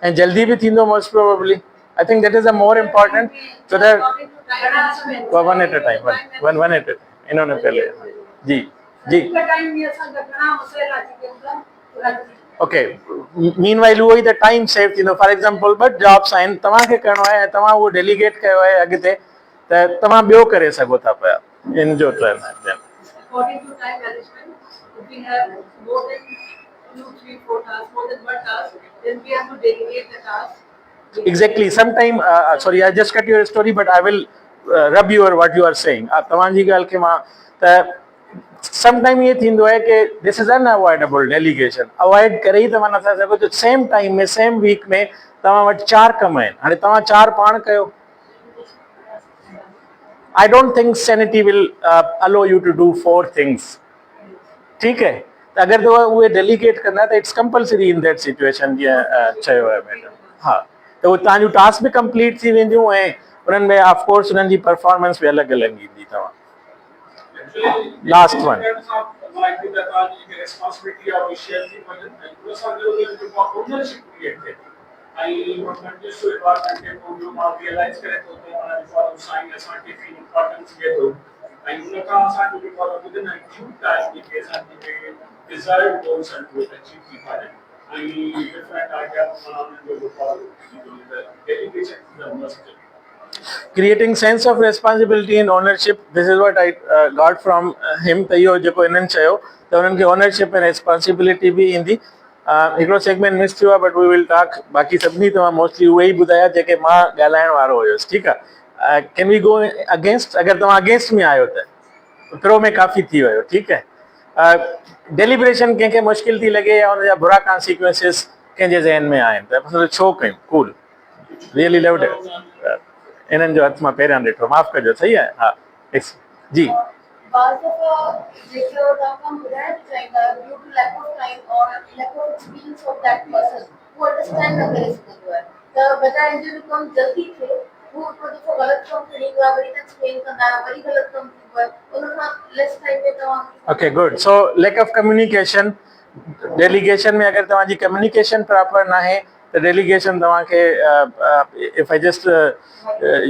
ऐं जल्दी भी थींदो most probably. I think that is a more important so that one at a time one at इन्होंने पहले जी जी ओके. मीनवाइल उहो ई त टाइम सेव थींदो. फॉर एग्जांपल ॿ जॉब्स आहिनि, तव्हांखे करिणो आहे ऐं तव्हां उहो डेलीगेट कयो आहे अॻिते त तव्हां ॿियो करे सघो था पिया इन जो ट्रेन आहे. According to time management, if we have more than 2, 3, 4 tasks, more than one task, then we have to delegate the task. Exactly. Sometime, sorry, I just cut your story, but I will rub your what you are saying. तव्हांजी ॻाल्हि खे मां त समटाइम ये थींदो है कि this is unavoidable delegation, avoid करे ई तव्हां नथा सघो त सेम टाइम में सेम वीक में तव्हां वटि 4 कम आहिनि, हाणे तव्हां 4 पाण कयो. I don't think sanity will allow you to do 4 things. ठीक है, अगर तो उहे डेलीगेट करना त it's compulsory in that situation जीअं चयो आहे मैडम. हाँ, त उहे तव्हांजूं टास्क बि कंप्लीट थी वेंदियूं ऐं उन्हनि में ऑफ कोर्स उन्हनि जी परफॉर्मेंस बि अलॻि अलॻि ईंदी. तव्हां last one I was just so important to you now realize that before you sign a certificate importance get and you can sign to follow within a few time because and the desired goals and to achieve the I different ideas to follow the dedication to the must. Creating sense of responsibility and ownership, this is what I got from him. त इहो जेको इन्हनि चयो त उन्हनि खे ओनरशिप ऐं रिस्पॉन्सिबिलिटी बि ईंदी. हिकिड़ो सेगमेंट मिस थियो आहे बट वी विल टॉक. बाक़ी सभिनी तव्हां मोस्टली उहे ई ॿुधाया जेके मां ॻाल्हाइण वारो हुयुसि. ठीकु आहे. Can we go against? अगरि तव्हां अगेंस्ट में आहियो त प्रो में काफ़ी थी वियो. ठीकु आहे. डेलिब्रेशन कंहिंखे मुश्किल थी लॻे या हुनजा बुरा कॉन्सिक्वेंसिस कंहिंजे ज़हन में आहिनि त असां छो कयूं. Cool, really loved it. इन्हनि जो हथ मां पहिरियां ॾिठो, माफ़ कजो. सही आहे. हा जी. Part of जेके outcome ॿुधाइण चाहींदा due to lack of time or lack of experience of that person who understand न करे सघंदो आहे त बजाए जो कम जल्दी थिए वो थोड़ो सो गलत कम थींदो आहे, वरी एक्सप्लेन कंदा आहियो, वरी गलत कम थींदो आहे, उन खां लेस टाइम में तव्हां. Okay good. So lack of communication. Delegation में अगर तव्हांजी कम्युनिकेशन प्रॉपर ना है तो डेलीगेशन तव्हांखे if I just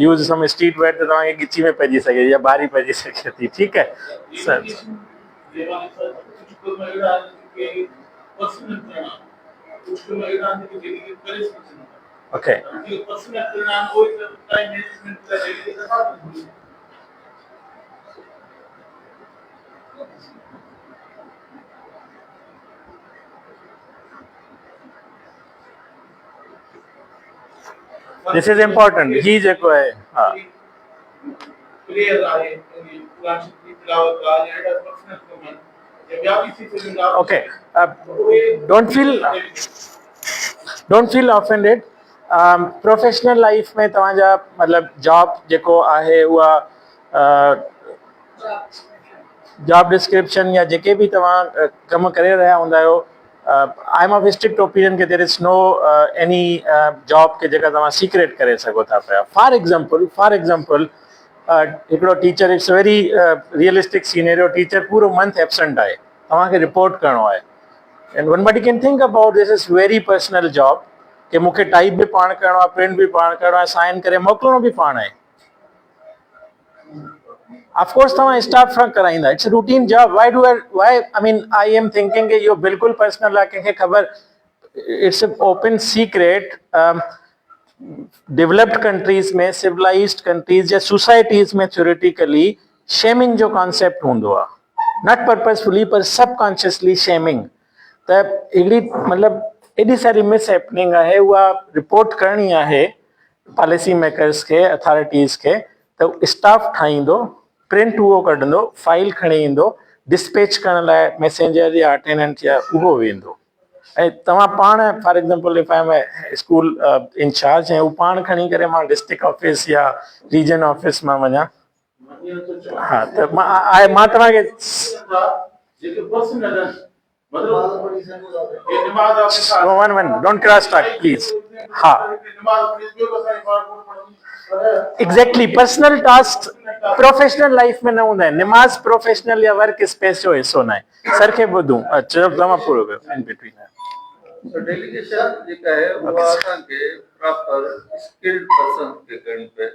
use some street word तो तव्हांखे गिची में पइजी सघे या बारी पइजी सघे थी. ठीकु है sir. Okay this is important. ही जेको है हाँ okay. Don't feel offended. Professional life में तव्हांजा मतलब जॉब जेको आहे उहा जॉब डिस्क्रिप्शन या जेके भी तव्हां कम करे रहिया हूंदा आहियो, I am of strict opinion के there is no any job के जेका तव्हां सीक्रेट करे सघो था पिया. फॉर एग्जांपल हिकिड़ो teacher, it's very realistic scenario. Teacher पूरो मंथ एब्सेंट आहे, तव्हांखे रिपोर्ट करिणो आहे, and one body can think about this is very personal job. कि मूंखे टाइप भी पाण करिणो आहे, प्रिंट भी पाण करिणो आहे, साइन करे मोकिलणो भी पाण आहे। ऑफ कोर्स तव्हां स्टाफ सां कराईंदा, it's routine job. Why I mean I am thinking कि इहो बिल्कुलु पर्सनल आहे, कंहिंखे ख़बर, it's open secret. Developed countries में, सिविलाइज्ड कंट्रीज या सोसाइटीज़ में थ्योरेटिकली शेमिंग जो कॉन्सेप्ट हूंदो आहे, नॉट पर्पसफुली पर सबकॉन्शियसली शेमिंग। त हिकिड़ी मतिलबु एॾी सारी मिस हैपनिंग आहे, उहा रिपोर्ट करणी आहे पॉलिसी मेकर्स खे, अथॉरिटीज़ खे। त स्टाफ ठाहींदो, प्रिंट उहो कढंदो, फाइल खणी ईंदो, डिस्पैच करण लाइ मैसेंजर या अटेंडेंट या उहो वेंदो। ऐं तव्हां पाण for example if I am school in charge ऐं उहो पाण खणी करे मां डिस्ट्रिक्ट ऑफिस या रीजन ऑफिस मां वञा, हा, त मां तव्हांखे one don't cross talk please. हा, exactly, personal task professional life में न हूंदा आहिनि। निमाज़ प्रोफेशनल या वर्क स्पेस जो हिसो न आहे। सर खे ॿुधूं, चलो तव्हां पूरो कयो इन बिटवीन। तो डेलीगेशन जेका है वो असांखे प्रॉपर स्किल्ड पर्सन खे करणी पे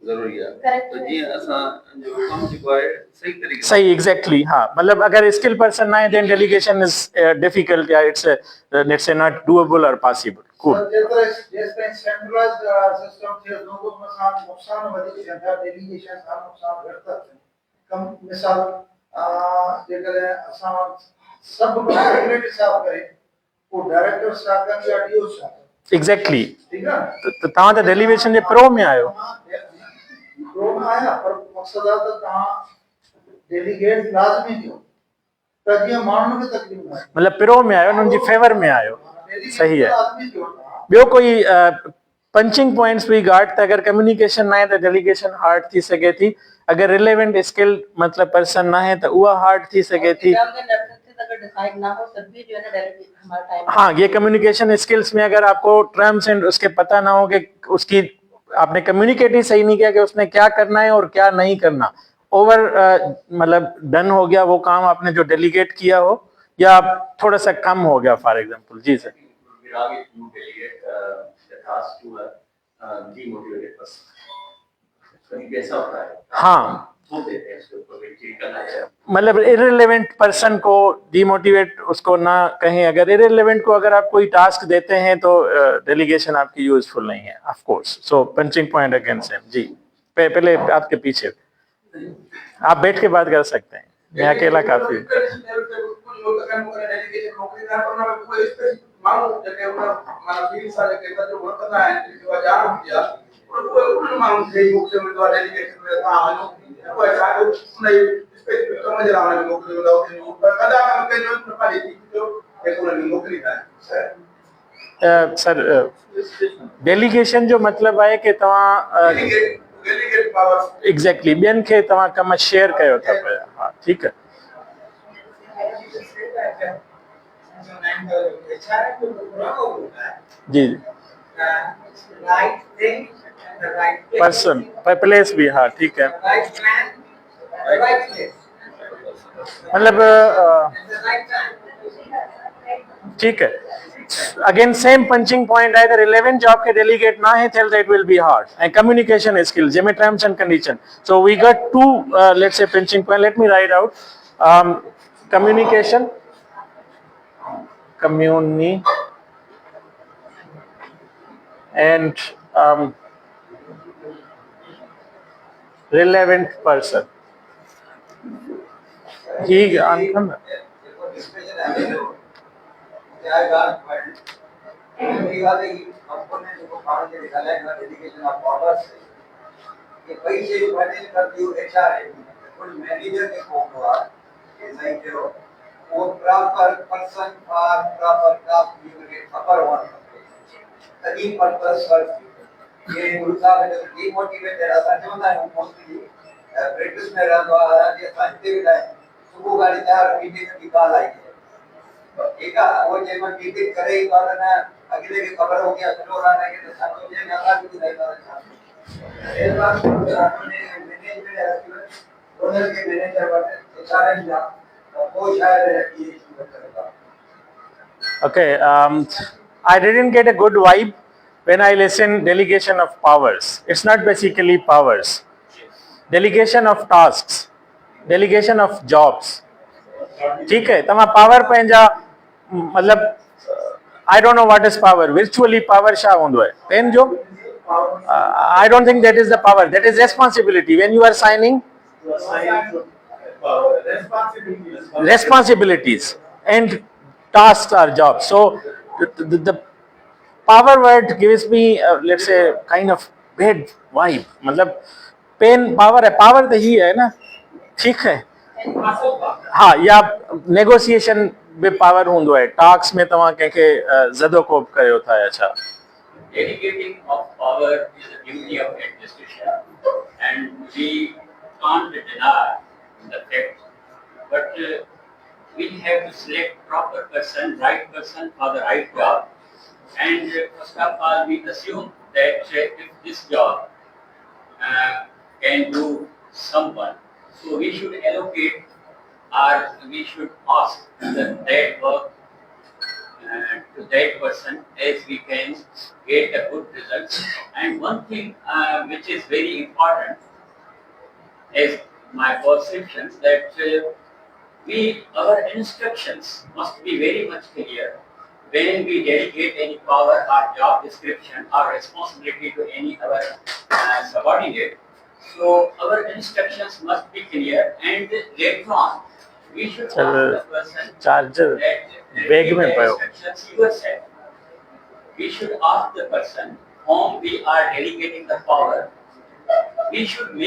ज़रूरी आहे। Correct. तो जीअं असां जो कमु जेको आहे सही तरीक़े सां सही, एग्जैक्टली, हाँ, मतलब अगर स्किल पर्सन ना है देन डेलीगेशन इज डिफिकल्ट या it's let's say not doable और पॉसिबल। कूल। जेसिताईं सेंट्रलाइज्ड सिस्टम थे लोगों में साथ नुकसान वधीक थियनि, डेलीगेशन सां नुकसान घटि था थियनि। कम मिसाल जेकॾहिं असां सभु कैबिनेट हिसाब करे वो डायरेक्टर सां कनि या डीओ सां कनि, एग्जैक्टली, ठीकु आहे। त तव्हां त डेलीगेशन जे प्रो में आहियो। प्रो में आया, पर मक़सद आहे त तव्हां डेलीगेट लाज़मी कयो त जीअं माण्हुनि खे तकलीफ़ न आहे। मतलब प्रो में आयो, उन्हनि जी फेवर में आयो। सही है। लाज़मी कयो तव्हां। ॿियो कोई पंचिंग पॉइंट्स भी घाट, त अगर कम्युनिकेशन ना है तो डेलीगेशन हार्ड थी सके थी। अगर रिलेवेंट स्किल मतलब पर्सन ना है तो उहा हार्ड थी सके थी। अगर डिसाइड ना हो तब भी जो है ना डेलीगेट हमारा टाइम। हाँ, ये कम्युनिकेशन स्किल्स में अगर आपको टर्म्स एंड उसके पता ना हो कि उसकी आपने कम्युनिकेट ही सही नहीं किया कि उसने क्या करना है और क्या नहीं करना, ओवर मतलब डन हो गया वो काम आपने जो डेलीगेट किया हो, या थोड़ा सा कम हो गया फॉर एग्जांपल। जी sir. Target to delegate the task to a demotivated person. So ये कैसा होता है? हाँ, वो देते हैं इसके ऊपर भी करना है। मतलब इररिलेवेंट पर्सन को डिमोटिवेट उसको ना कहें। अगर इररिलेवेंट को अगर आप कोई टास्क देते हैं तो डेलीगेशन आपकी यूजफुल नहीं है, of course. So punching point again same. जी, पहले आपके पीछे आप बैठ के बात कर सकते हैं, मैं अकेला काफी। सर, डेलीगेशन जो मतलब है कि तव्हां एग्जैक्टली ॿियनि खे तव्हां कम शेयर कयो था पिया। हाँ, ठीक है। जी, right thing and the right place. Person place भी, हाँ, ठीक है। Right man, the right place. मतलब At the right time. ठीक है। अगेन सेम पंचिंग पॉइंट है, रिलेवेंट जॉब के डेलीगेट ना है थे it will be hard. And communication skills जैमें terms and condition. So we got to let's say punching point. Let me write out communication, community and relevant person. He वो प्रॉपर पर्सन और प्रॉपर टास्क की खबर होना तभी पर्पस वर्क ये दूसरा है जो डीमोटिवेटेड आता है होता है मोस्टली ब्रिटिश में रहता है ये संस्कृति है सुबह गाड़ी चार मीटिंग की कॉल आई है ठीक है वो जब मीटिंग करे तो ना अगले की खबर हो गया चलो रहा है कि साथ में लगा भी नहीं था एक बार अपने मैनेजमेंट ओनर के मैनेजर बने सारे okay, I didn't get a good vibe when I listen delegation of powers. It's not basically powers. Delegation of tasks, delegation of jobs. ठीक है, तमा power पंहिंजा मतलब I don't know what is power. Virtually power छा हूंदो है? पंहिंजो I don't think that is the power. That is responsibility. When you are signing responsibilities and tasks are jobs. So the power word gives me let's say kind of bad vibe. मतलब पेन पावर है, पावर तो ही है ना, ठीक है, हाँ, या नेगोशिएशन बि पावर हूंदो है, टास्क में तव्हां कंहिंखे ज़दो कोब कयो था या छा? Delegating of power is a duty of administration, and we can't deny the fact. But we have to select proper person, right person for the right job. And first of all, we assume that if this job can do someone, so we should allocate or we should ask that work to that person as we can get a good result. And one thing which is very important is my perceptions that our instructions must be very much clear when we delegate any power or job description or responsibility to any other subordinate. So our instructions must be clear, and later on we should ask the person charger that bag में the पायो। instructions yourself. We should ask the person whom we are delegating the power. We should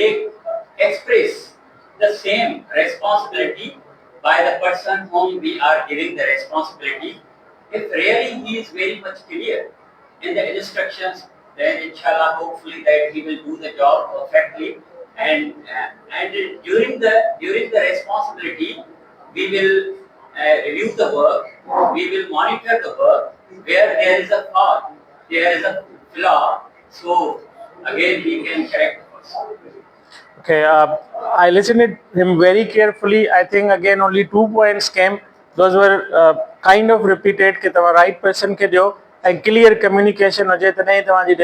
express the same responsibility by the person whom we are giving the responsibility. If really he is very much clear in the instructions, then inshallah, hopefully that he will do the job perfectly. And during the responsibility, we will review the work, we will monitor the work. Where there is a fault, there is a flaw, so again we can correct us. Okay, I listened to him very carefully. I think again only 2 points came. Those were kind of repeated कि तव्हां right person के जो and clear communication हुजे त नहीं तव्हांजी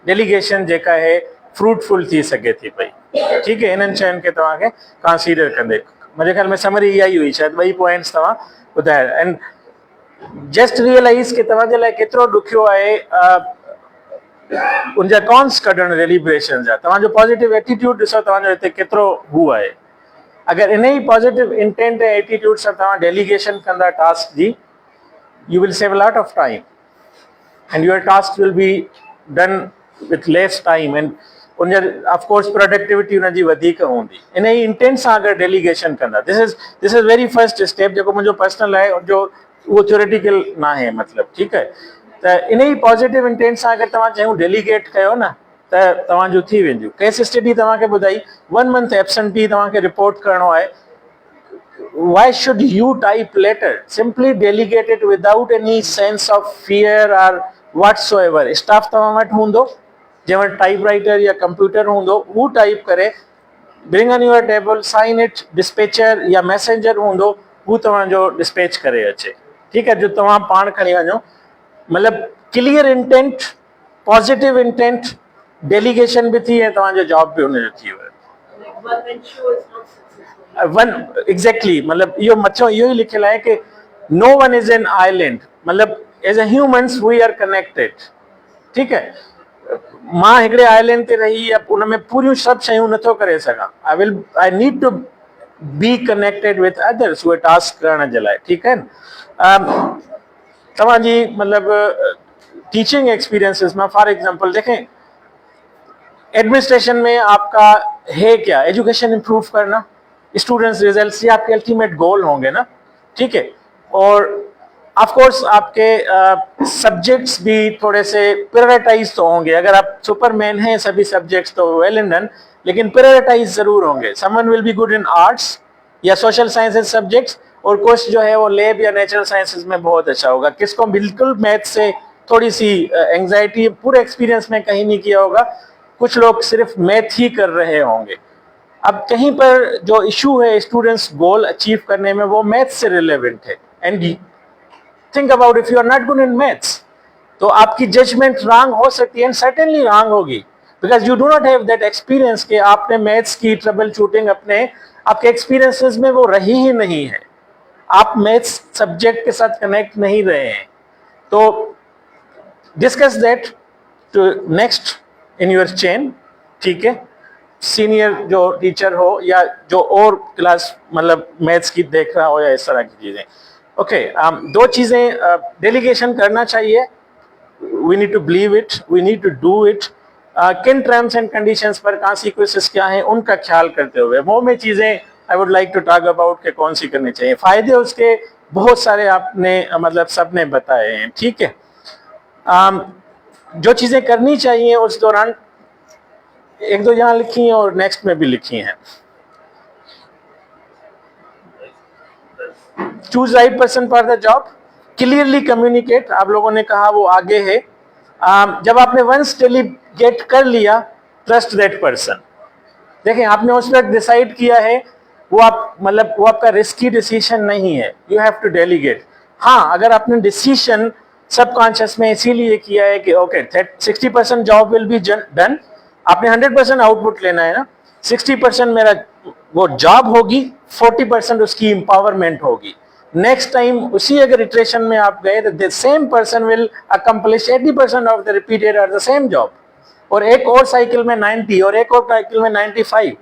delegation जेका है fruitful थी सघे थी पई, ठीक है, इन्हनि शयुनि खे तव्हांखे consider कंदे मुंहिंजे ख्याल में समरी इहा ई हुई, शायदि 2 points तव्हां ॿुधाया and just realize कि तव्हांजे लाइ केतिरो ॾुखियो आहे उनजा कॉन्स कढण डेलिब्रेशन जा, तव्हांजो पॉजिटिव एटीट्यूड ॾिसो तव्हांजो हिते केतिरो हू आहे। अगरि इन ई पॉजिटिव इंटेंट ऐं एटीट्यूड सां तव्हां डेलीगेशन कंदा टास्क जी, you will save a lot of time and your task will be done with less time and उनजा of course productivity उनजी वधीक हूंदी। इन ई इंटेंट सां अगरि डेलीगेशन कंदा, this is very first step जेको मुंहिंजो पर्सनल आहे, जो उहो थ्योरेटिकल न आहे मतिलबु, ठीकु आहे, त इन ई पॉजिटिव इंटेंट सां अगरि तव्हां चयूं डेलीगेट कयो न त तव्हांजो थी वेंदियूं। केस स्टडी तव्हांखे ॿुधाई 1 month एब्सेंटी तव्हांखे रिपोर्ट करिणो आहे, why should you type letter? Simply delegate it without any sense of fear or whatsoever. Staff तव्हां वटि हूंदो, जंहिं वटि टाइपराइटर या कंप्यूटर हूंदो, उहो टाइप करे bring on your table, sign it, dispatcher या मैसेंजर हूंदो, उहो तव्हांजो डिस्पैच करे अचे, ठीकु आहे, जो तव्हां पाण खणी वञो। मतिलबु clear intent, positive intent, delegation बि थी ऐं तव्हांजो जॉब बि हुनजो थी वियो। वन एग्जैक्टली, मतलब इहो मथां इहो ई लिखियलु आहे कि no one is an island, मतलब as a humans we are connected, ठीकु है, मां हिकिड़े आइलैंड ते रही उन में पूरियूं सभु शयूं नथो करे सघां, I need to be connected with others उहे टास्क करण जे लाइ, ठीकु है न। तव्हांजी मतिलबु टीचिंग एक्सपीरियंसिस में फॉर एग्जांपल देखें, एडमिनिस्ट्रेशन में आपका है क्या, एजुकेशन इंप्रूव करना, स्टूडेंट्स रिजल्ट्स, ये आपके अल्टीमेट गोल होंगे ना, ठीक है, और ऑफ कोर्स आपके सब्जेक्ट्स भी थोड़े से प्रायोरिटाइज तो होंगे, अगर आप सुपरमैन हैं सभी सब्जेक्ट्स तो वेल एंड डन, लेकिन प्रायोरिटाइज जरूर होंगे। Someone will be good in arts या सोशल साइंसेज सब्जेक्ट्स, और कुछ जो है वो लैब या नेचुरल साइंसेज में बहुत अच्छा होगा, किसको बिल्कुल मैथ से थोड़ी सी एंग्जाइटी, पूरे एक्सपीरियंस में कहीं नहीं किया होगा, कुछ लोग सिर्फ मैथ ही कर रहे होंगे। अब कहीं पर जो इशू है स्टूडेंट्स गोल अचीव करने में, वो मैथ से रिलेवेंट है, and think about if you are not good in maths, तो आपकी जजमेंट रॉन्ग हो सकती है, एंड सर्टेनली रॉन्ग होगी, because you do not have that experience कि आपने मैथ्स की ट्रबल शूटिंग अपने आपके एक्सपीरियंसेस में वो रही ही नहीं है, आप मैथ्स सब्जेक्ट के साथ कनेक्ट नहीं रहे हैं। तो discuss that to next in your chain, ठीक है, सीनियर जो टीचर हो या जो और क्लास मतलब मैथ्स की देख रहा हो या इस तरह की चीजें। ओके, दो चीजें, डेलीगेशन करना चाहिए, we need to believe it, we need to do it, किन टर्म्स एंड कंडीशंस पर कॉन्सिक्वेंसेस क्या हैं उनका ख्याल करते हुए वो में चीजें I would like to talk about के कौन सी करनी चाहिए। फायदे उसके बहुत सारे आपने मतलब सबने बताए हैं, ठीक है। जो चीजें करनी चाहिए उस दौरान एक दो यहाँ लिखी हैं और नेक्स्ट में भी लिखी हैं। Choose right person for the job, clearly communicate, आप लोगों ने कहा वो आगे है। जब आपने वंस डेलीगेट कर लिया, ट्रस्ट दैट पर्सन। देखें, आपने उस वक्त डिसाइड किया है, वो आप मतलब वो आपका रिस्की डिसीजन नहीं है, यू हैव टू डेलीगेट। हाँ, अगर आपने डिसीजन सबकॉन्शियस में इसीलिए किया है कि okay 60% job will be done, आपने 100% आउटपुट लेना है ना, 60% मेरा वो जॉब होगी, 40% उसकी एम्पावरमेंट होगी। नेक्स्ट टाइम उसी अगर इटरेशन में आप गए तो the same person will accomplish 80% of the repeated और द सेम जॉब, और एक और साइकिल में 90 और एक और साइकिल में 95,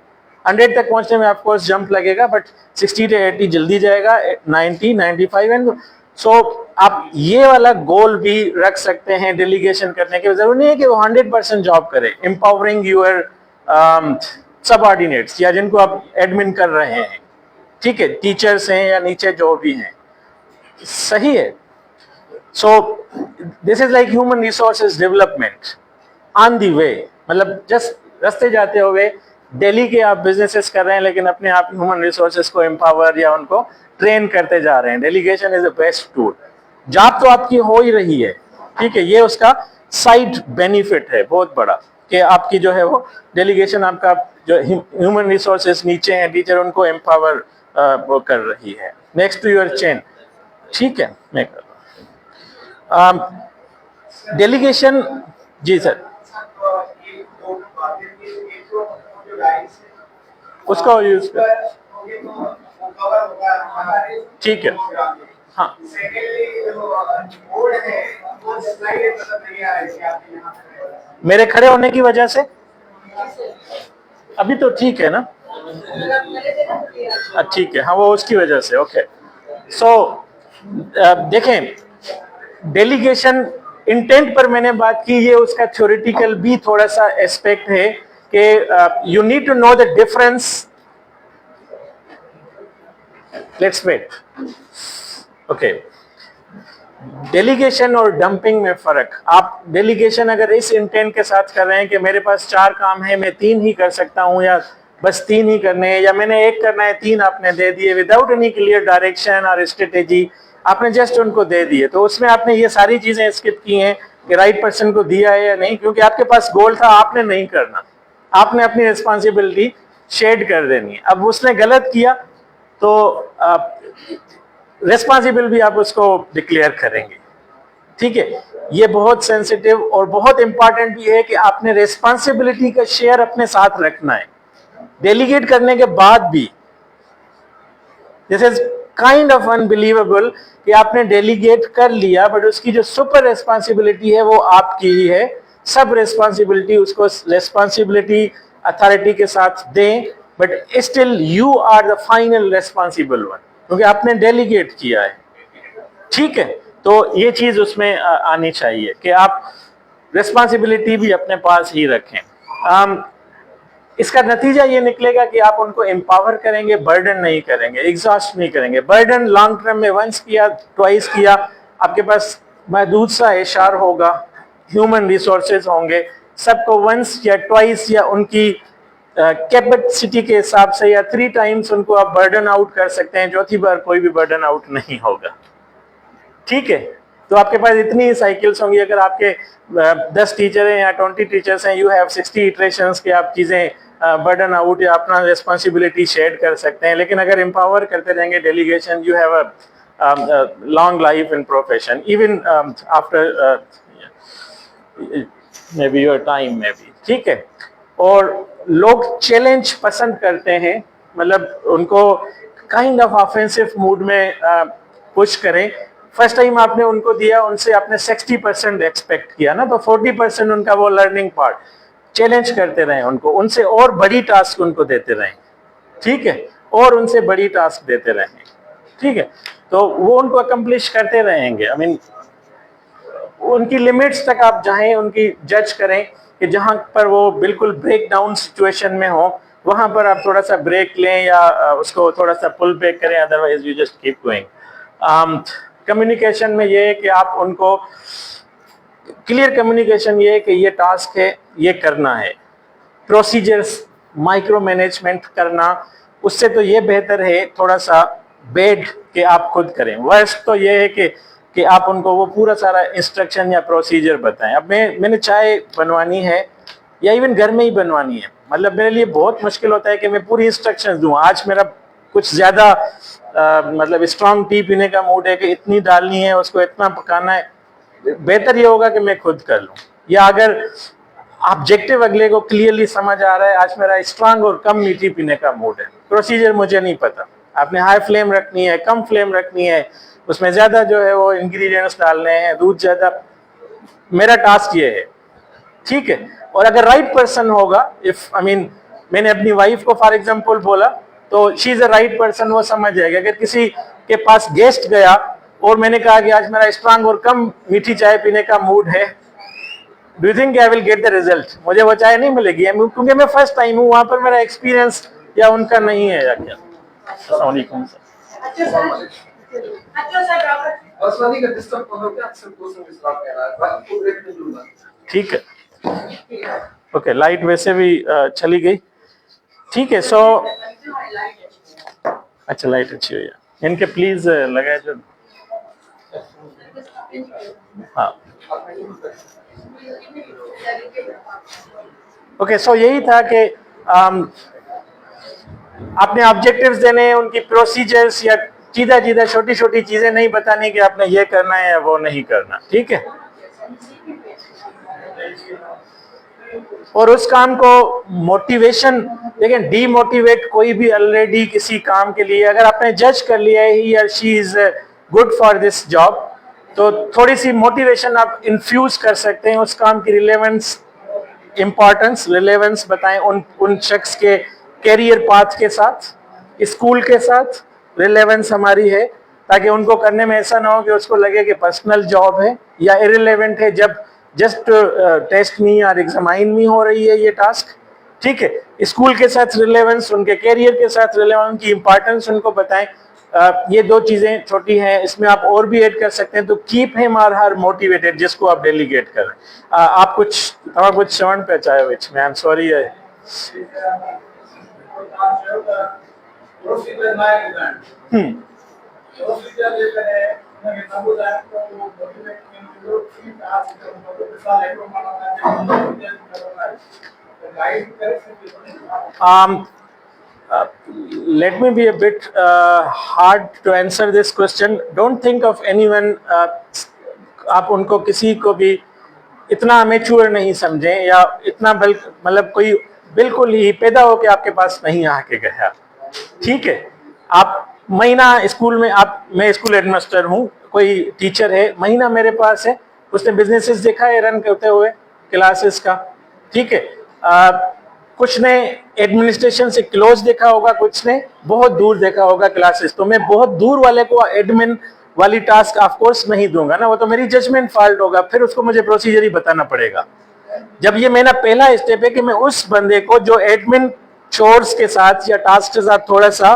100 तक पहुंचने में आपको जंप लगेगा, बट 60 से 80 जल्दी जाएगा, 90, 95 एंड सो आप ये वाला गोल भी रख सकते हैं। डेलीगेशन करने की जरूरत नहीं है कि वो 100% जॉब करे, एम्पावरिंग यूर सबऑर्डिनेट्स या जिनको आप एडमिन कर रहे हैं, ठीक है, टीचर्स हैं या नीचे जो भी हैं, सही है। So this is like human resources development on the way, मतलब जस्ट रास्ते जाते हुए दिल्ली के आप बिजनेसेस कर रहे हैं लेकिन अपने आप ह्यूमन रिसोर्सेज को एम्पावर या उनको ट्रेन करते जा रहे हैं। Delegation is the best tool. Job तो आपकी हो ही रही है, ठीक है, ये उसका साइड बेनिफिट है बहुत बड़ा कि आपकी जो है वो डेलीगेशन आपका जो ह्यूमन रिसोर्सेज नीचे हैं टीचर उनको एम्पावर वो कर रही है। नेक्स्ट टू योर चेन, ठीक है, मैं कर रहा हूं डेलीगेशन। जी सर, उसका यूज कर, ठीक है, हाँ मेरे खड़े होने की वजह से अभी तो ठीक है ना, ठीक है, हाँ वो उसकी वजह से, ओके। सो देखें, डेलीगेशन इंटेंट पर मैंने बात की, ये उसका थ्योरेटिकल भी थोड़ा सा एस्पेक्ट है कि you need to know the difference. Let's wait, okay. Delegation और डंपिंग में फर्क, आप डेलीगेशन अगर इस इंटेंट के साथ कर रहे हैं कि मेरे पास 4 काम है, मैं 3 ही कर सकता हूं या बस 3 ही करने हैं, या मैंने 1 करना है 3 आपने दे दिए विदाउट एनी क्लियर डायरेक्शन और स्ट्रेटेजी, आपने जस्ट उनको दे दिए, तो उसमें आपने ये सारी चीजें स्किप की हैं कि राइट पर्सन को दिया है या नहीं, क्योंकि आपके पास गोल था, आपने नहीं करना, आपने अपनी रिस्पॉन्सिबिलिटी शेड कर देनी है। अब उसने गलत किया तो रिस्पॉन्सिबल भी आप उसको डिक्लेयर करेंगे, ठीक है। ये बहुत सेंसिटिव और बहुत इंपॉर्टेंट भी है कि आपने रिस्पॉन्सिबिलिटी का शेयर अपने साथ रखना है डेलीगेट करने के बाद भी। This is kind of unbelievable कि आपने डेलीगेट कर लिया बट उसकी जो सुपर रिस्पॉन्सिबिलिटी है वो आपकी ही है, सब रिस्पॉन्सिबिलिटी उसको रिस्पॉन्सिबिलिटी अथॉरिटी के साथ दें, but still you are the final responsible one, क्योंकि आपने डेलीगेट किया है, ठीक है। तो ये चीज उसमें आनी चाहिए कि आप रिस्पॉन्सिबिलिटी भी अपने पास ही रखें। इसका नतीजा ये निकलेगा कि आप उनको एम्पावर करेंगे, बर्डन नहीं करेंगे, एग्जॉस्ट नहीं करेंगे। बर्डन लॉन्ग टर्म में वंस किया, ट्वाइस किया, आपके पास महदूद सा एशार होगा, ह्यूमन रिसोर्सेज होंगे, सबको वंस या ट्वाइस या उनकी कैपेसिटी के हिसाब से या 3 टाइम्स उनको आप बर्डन आउट कर सकते हैं, चौथी बार कोई भी बर्डन आउट नहीं होगा, ठीक है। तो आपके पास इतनी साइकिल्स होंगी, अगर आपके 10 टीचर हैं या 20 टीचर्स हैं, यू हैव 60 इटरेशंस के आप चीजें बर्डन आउट या अपना रिस्पॉन्सिबिलिटी शेयर कर सकते हैं। लेकिन अगर एम्पावर करते रहेंगे delegation, you have long life in profession, even after maybe your time maybe, ठीक है। और लोग चैलेंज पसंद करते हैं, मतलब उनको काइंड ऑफ ऑफेंसिव मूड में पुश करें। फर्स्ट टाइम आपने उनको दिया, उनसे आपने 60% एक्सपेक्ट किया ना, तो 40% उनका वो लर्निंग पार्ट, चैलेंज करते रहें उनको, उनसे और बड़ी टास्क उनको देते रहें, ठीक है, और उनसे बड़ी टास्क देते रहें, ठीक है, तो वो उनको अकम्प्लिश करते रहेंगे। आई मीन उनकी लिमिट्स तक आप जाएं, उनकी जज करें कि जहां पर वो बिल्कुल ब्रेक डाउन सिचुएशन में हो, वहां पर आप थोड़ा सा ब्रेक लें या उसको थोड़ा सा पुल बैक करें, otherwise you just keep going. Communication में ये है कि आप उनको क्लियर कम्युनिकेशन ये है कि ये टास्क है, ये करना है। प्रोसीजर्स माइक्रो मैनेजमेंट करना, उससे तो ये बेहतर है थोड़ा सा बेड के आप खुद करें। वर्स्ट तो ये है कि आप उनको वो पूरा सारा इंस्ट्रक्शन या प्रोसीजर बताएं। अब मैंने चाय बनवानी है या इवन घर में ही बनवानी है, मतलब मेरे लिए बहुत मुश्किल होता है कि मैं पूरी इंस्ट्रक्शंस दूं। आज मेरा कुछ ज्यादा मतलब स्ट्रांग टी पीने का मूड है कि इतनी डालनी है, उसको इतना पकाना है, बेहतर ये होगा कि मैं खुद कर लूं। या अगर ऑब्जेक्टिव अगले को क्लियरली समझ आ रहा है, आज मेरा स्ट्रांग और कम मीठी पीने का मूड है, प्रोसीजर मुझे नहीं पता, आपने हाई फ्लेम रखनी है, कम फ्लेम रखनी है, उसमें ज्यादा जो है वो इंग्रेडिएंट्स डालने हैं, दूध ज्यादा, मेरा टास्क ये है, ठीक है। और अगर राइट पर्सन होगा, इफ आई मीन मैंने अपनी वाइफ को फॉर एग्जांपल बोला तो she is a right person, वो समझ जाएगा। अगर किसी के पास गेस्ट गया और मैंने कहा कि आज मेरा स्ट्रांग और कम मीठी चाय पीने का मूड है, do you think I will get the result? मुझे वो चाय नहीं मिलेगी, क्योंकि मैं फर्स्ट टाइम हूँ, वहां पर मेरा एक्सपीरियंस या उनका नहीं है या क्या। अस्सलाम वालेकुम सर। पर्सनली का डिस्टर्ब करो क्या, अक्सर क्वेश्चन इस बात कह रहा है, बाकी को ब्रेक नहीं दूंगा, ठीक है, ओके, लाइट वैसे भी चली गई, ठीक है। सो अच्छा, लाइट अच्छी हुई है, इनके प्लीज लगाए जो, हाँ, ओके। सो यही था कि आपने ऑब्जेक्टिव्स देने, उनकी प्रोसीजर्स या सीधा सीधा छोटी छोटी चीजें नहीं बतानी कि आपने ये करना है या वो नहीं करना, ठीक है। और उस काम को मोटिवेशन, लेकिन डीमोटिवेट कोई भी ऑलरेडी किसी काम के लिए, अगर आपने जज कर लिया है ही और she is good for this job, तो थोड़ी सी मोटिवेशन आप इन्फ्यूज कर सकते हैं, उस काम की रिलेवेंस, इंपॉर्टेंस, रिलेवेंस बताएं उन शख्स के कैरियर पाथ के साथ, स्कूल के साथ रिलेवेंस हमारी है, ताकि उनको करने में ऐसा ना हो कि उसको लगे कि पर्सनल जॉब है या इरिलेवेंट है, जब जस्ट टेस्ट में और एग्जामाइन में हो रही है ये टास्क, ठीक है। स्कूल के साथ रिलेवेंस, उनके कैरियर के साथ रिलेवेंस, उनकी इंपॉर्टेंस उनको बताएं। ये दो चीजें छोटी हैं, इसमें आप और भी ऐड कर सकते हैं, तो कीप हिम और हर मोटिवेटेड, जिसको आप डेलीगेट करें। आप कुछ श्रवण पे चाहे विच में, आई एम सॉरी। प्रोसीजर ना इवेंट प्रोसीजर लेकर है उन्हें नंबर जाए तो वो मोटिवेट इन ठीक आज तो मिसाल एक माना है गाइड करे। Let me be a bit hard to answer this question. Don't think of anyone. आप उनको किसी को भी इतना अमेच्योर नहीं समझें या इतना मतलब कोई बिल्कुल ही पैदा होके आपके पास नहीं आके गया, ठीक है। आप महीना स्कूल में, मैं स्कूल हेडमास्टर हूँ, कोई टीचर है, महीना मेरे पास है, उसने बिजनेसेस देखा है रन करते हुए क्लासेस का, ठीक है। कुछ ने एडमिनिस्ट्रेशन से क्लोज देखा होगा, कुछ ने बहुत दूर देखा होगा क्लासेस, तो मैं बहुत दूर वाले को एडमिन वाली टास्क ऑफ कोर्स नहीं दूंगा ना, वो तो मेरी जजमेंट फॉल्ट होगा, फिर उसको मुझे प्रोसीजर ही बताना पड़ेगा। जब ये मेरा पहला स्टेप है कि मैं उस बंदे को जो एडमिन चोर्स के साथ या टास्क के साथ थोड़ा सा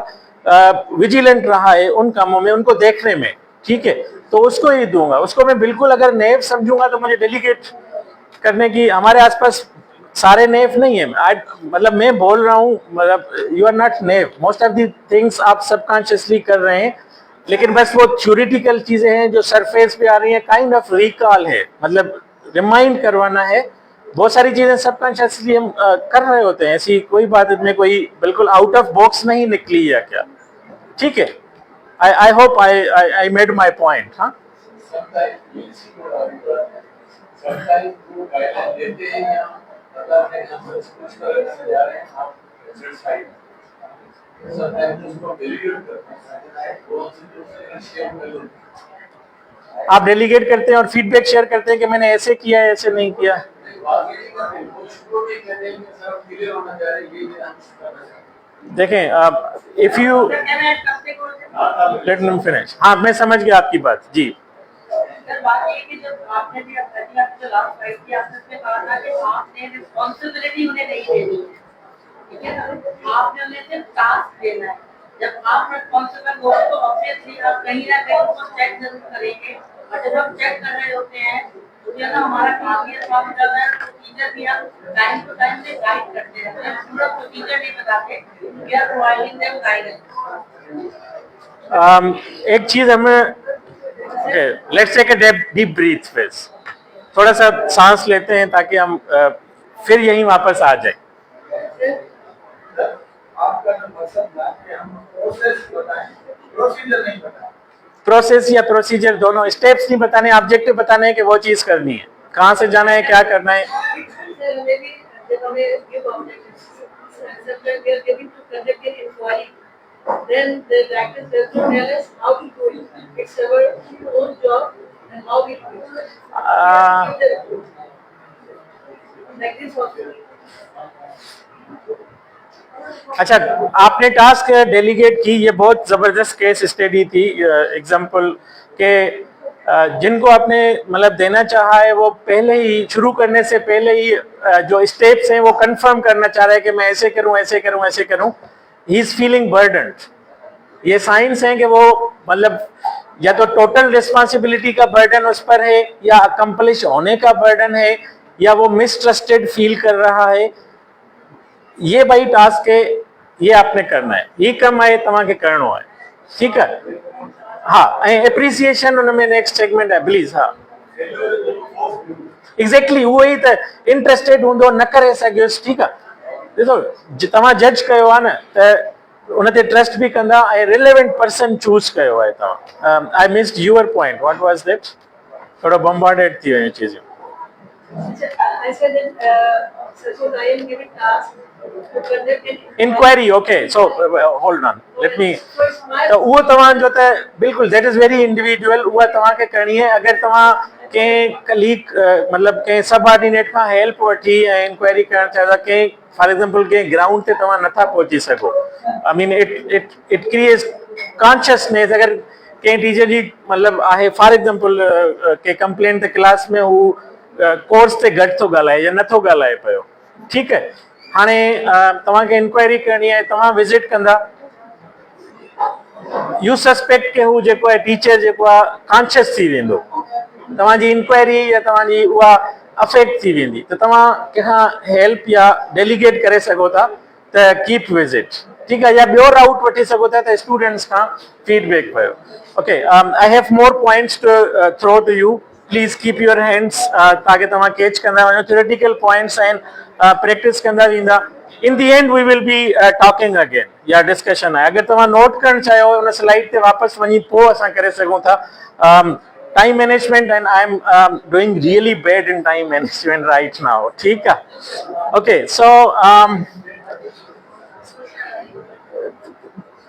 विजिलेंट रहा है उन कामों में, उनको देखने में, ठीक है, तो उसको ही दूंगा। उसको मैं बिल्कुल अगर नेव समझूंगा तो मुझे डेलीगेट करने की, हमारे आसपास सारे नेव नहीं है, मतलब मैं बोल रहा हूँ, मतलब you are not naive, most of the things आप सबकॉन्शियसली कर रहे हैं, लेकिन बस वो थ्योरेटिकल चीजें हैं जो सरफेस पे आ रही हैं, काइंड ऑफ रिकॉल है, मतलब रिमाइंड करवाना है। बहुत सारी चीजें सबकॉन्शियसली हम कर रहे होते हैं, ऐसी कोई बात में कोई बिल्कुल आउट ऑफ बॉक्स नहीं निकली है क्या, ठीक है। I hope I made my point, huh? Sometimes you see what sometimes वो गाइडलाइन देते हैं या मतलब है हम कुछ करने जा रहे हैं आप रिजल्ट साइड sometimes उसको डेलीगेट करते हैं वो दूसरे शेयर कर लो आप डेलीगेट करते हैं और फीडबैक शेयर करते हैं कि मैंने ऐसे किया है, ऐसे नहीं किया. बात ये करते हैं कुछ को भी कहते हैं कि सर क्लियर होना चाहिए ये हम करना चाहिए. देखें, if you let me finish. हाँ, मैं समझ गया आपकी बात जी. सर बात ये है कि जब आपने भी आपने जो लास्ट स्लाइड की आपने उसमें कहा था कि आपने रिस्पांसिबिलिटी उन्हें नहीं देनी है, ठीक है ना, आपने उन्हें सिर्फ टास्क देना है. जब आप रिस्पांसिबल हो तो ऑब्वियसली आप कहीं ना कहीं उसको चेक जरूर करेंगे, और जब हम चेक कर रहे होते हैं तो जो है ना हमारा काम ये काम कर रहा है. प्रोसीजर भी हम टाइम टू टाइम से गाइड करते रहते हैं, पूरा प्रोसीजर नहीं बताते, we are providing them guidance. एक चीज हमें, let's take a deep breath first. थोड़ा सा सांस लेते हैं ताकि हम फिर यहीं वापस आ जाए. आपका जो मकसद था कि हम प्रोसेस बताएं प्रोसीजर नहीं बताएं. प्रोसेस या प्रोसीजर दोनों, स्टेप्स नहीं बताने, ऑब्जेक्टिव बताने हैं कि वो चीज करनी है, कहाँ से जाना है, क्या करना है. Sir, maybe the way give objectives. Sir, we are giving to conduct an inquiry. Then the director has to tell us how to do it. It's our own job and how we do it. Like this also. अच्छा, आपने टास्क डेलीगेट की, ये बहुत जबरदस्त केस स्टडी थी. एग्जांपल के जिनको आपने मतलब देना चाहा है वो पहले ही शुरू करने से पहले ही जो स्टेप्स हैं वो कंफर्म करना चाह रहा है कि मैं ऐसे करूं, ऐसे करूं, ऐसे करूं. He is feeling burdened. ये साइंस है कि वो मतलब या तो टोटल रिस्पॉन्सिबिलिटी का बर्डन उस पर है, या अकम्प्लिश होने का बर्डन है, या वो मिसट्रस्टेड फील कर रहा है. ये भाई टास्क है, ये आपने करना है, ये कम आहे तव्हांखे करणो आहे, ठीकु आहे. हा, ऐं एप्रिसिएशन हुन में नेक्स्ट सेगमेंट आहे प्लीज़. हा, एग्जैक्टली उहो ई त इंटरेस्टेड हूंदो न करे सघियुसि, ठीकु आहे. ॾिसो, तव्हां जज कयो आहे न त उन ते ट्रस्ट बि कंदा ऐं रिलेवेंट पर्सन चूज़ कयो आहे तव्हां. I missed your point, what was that? थोड़ो बम्बार्डेड थी वियूं चीज़ूं. I said that suppose I am given task to conduct an inquiry. Okay, so hold on, let me. So it's my त उहो तव्हांजो त बिल्कुलु दैट इज़ वेरी इंडिविजुअल. उहा तव्हांखे करणी आहे. अगरि तव्हां कंहिं कलीग मतिलबु कंहिं सबऑर्डिनेट खां हेल्प वठी ऐं इंक्वायरी करणु चाहियो था, कंहिं फॉर एग्जांपल कंहिं ग्राउंड ते तव्हां नथा पहुची सघो, I mean it creates consciousness. अगरि कंहिं टीचर जी मतिलबु आहे फॉर एग्जांपल कंहिं कंप्लेन ते क्लास में हू कोर्स ते घटि थो ॻाल्हाए या नथो ॻाल्हाए पियो, ठीकु आहे. हाणे तव्हांखे इंक्वायरी करणी आहे, तव्हां विज़िट कंदा, यू सस्पेक्ट के हू जेको आहे टीचर जेको आहे कॉन्शियस थी वेंदो, तव्हांजी इंक्वायरी या तव्हांजी उहा अफेक्ट थी वेंदी, त तव्हां कंहिंखां हेल्प या डेलीगेट करे सघो था त कीप विज़िट, ठीकु आहे. या ॿियो राउट वठी सघो था त स्टूडेंट्स खां फीडबैक कयो. Okay, I have more points to throw to you. Please keep your hands ताकि तव्हां कैच कंदा वञो. थ्योरेटिकल पॉइंट्स आहिनि, प्रैक्टिस कंदा वेंदा. In the end we will be talking again, या डिस्कशन आहे. अगरि तव्हां नोट करणु चाहियो उन स्लाइड ते वापसि वञी पोइ असां करे सघूं था. Time management, and I am doing really bad in time management right now, ठीकु आहे. ओके, सो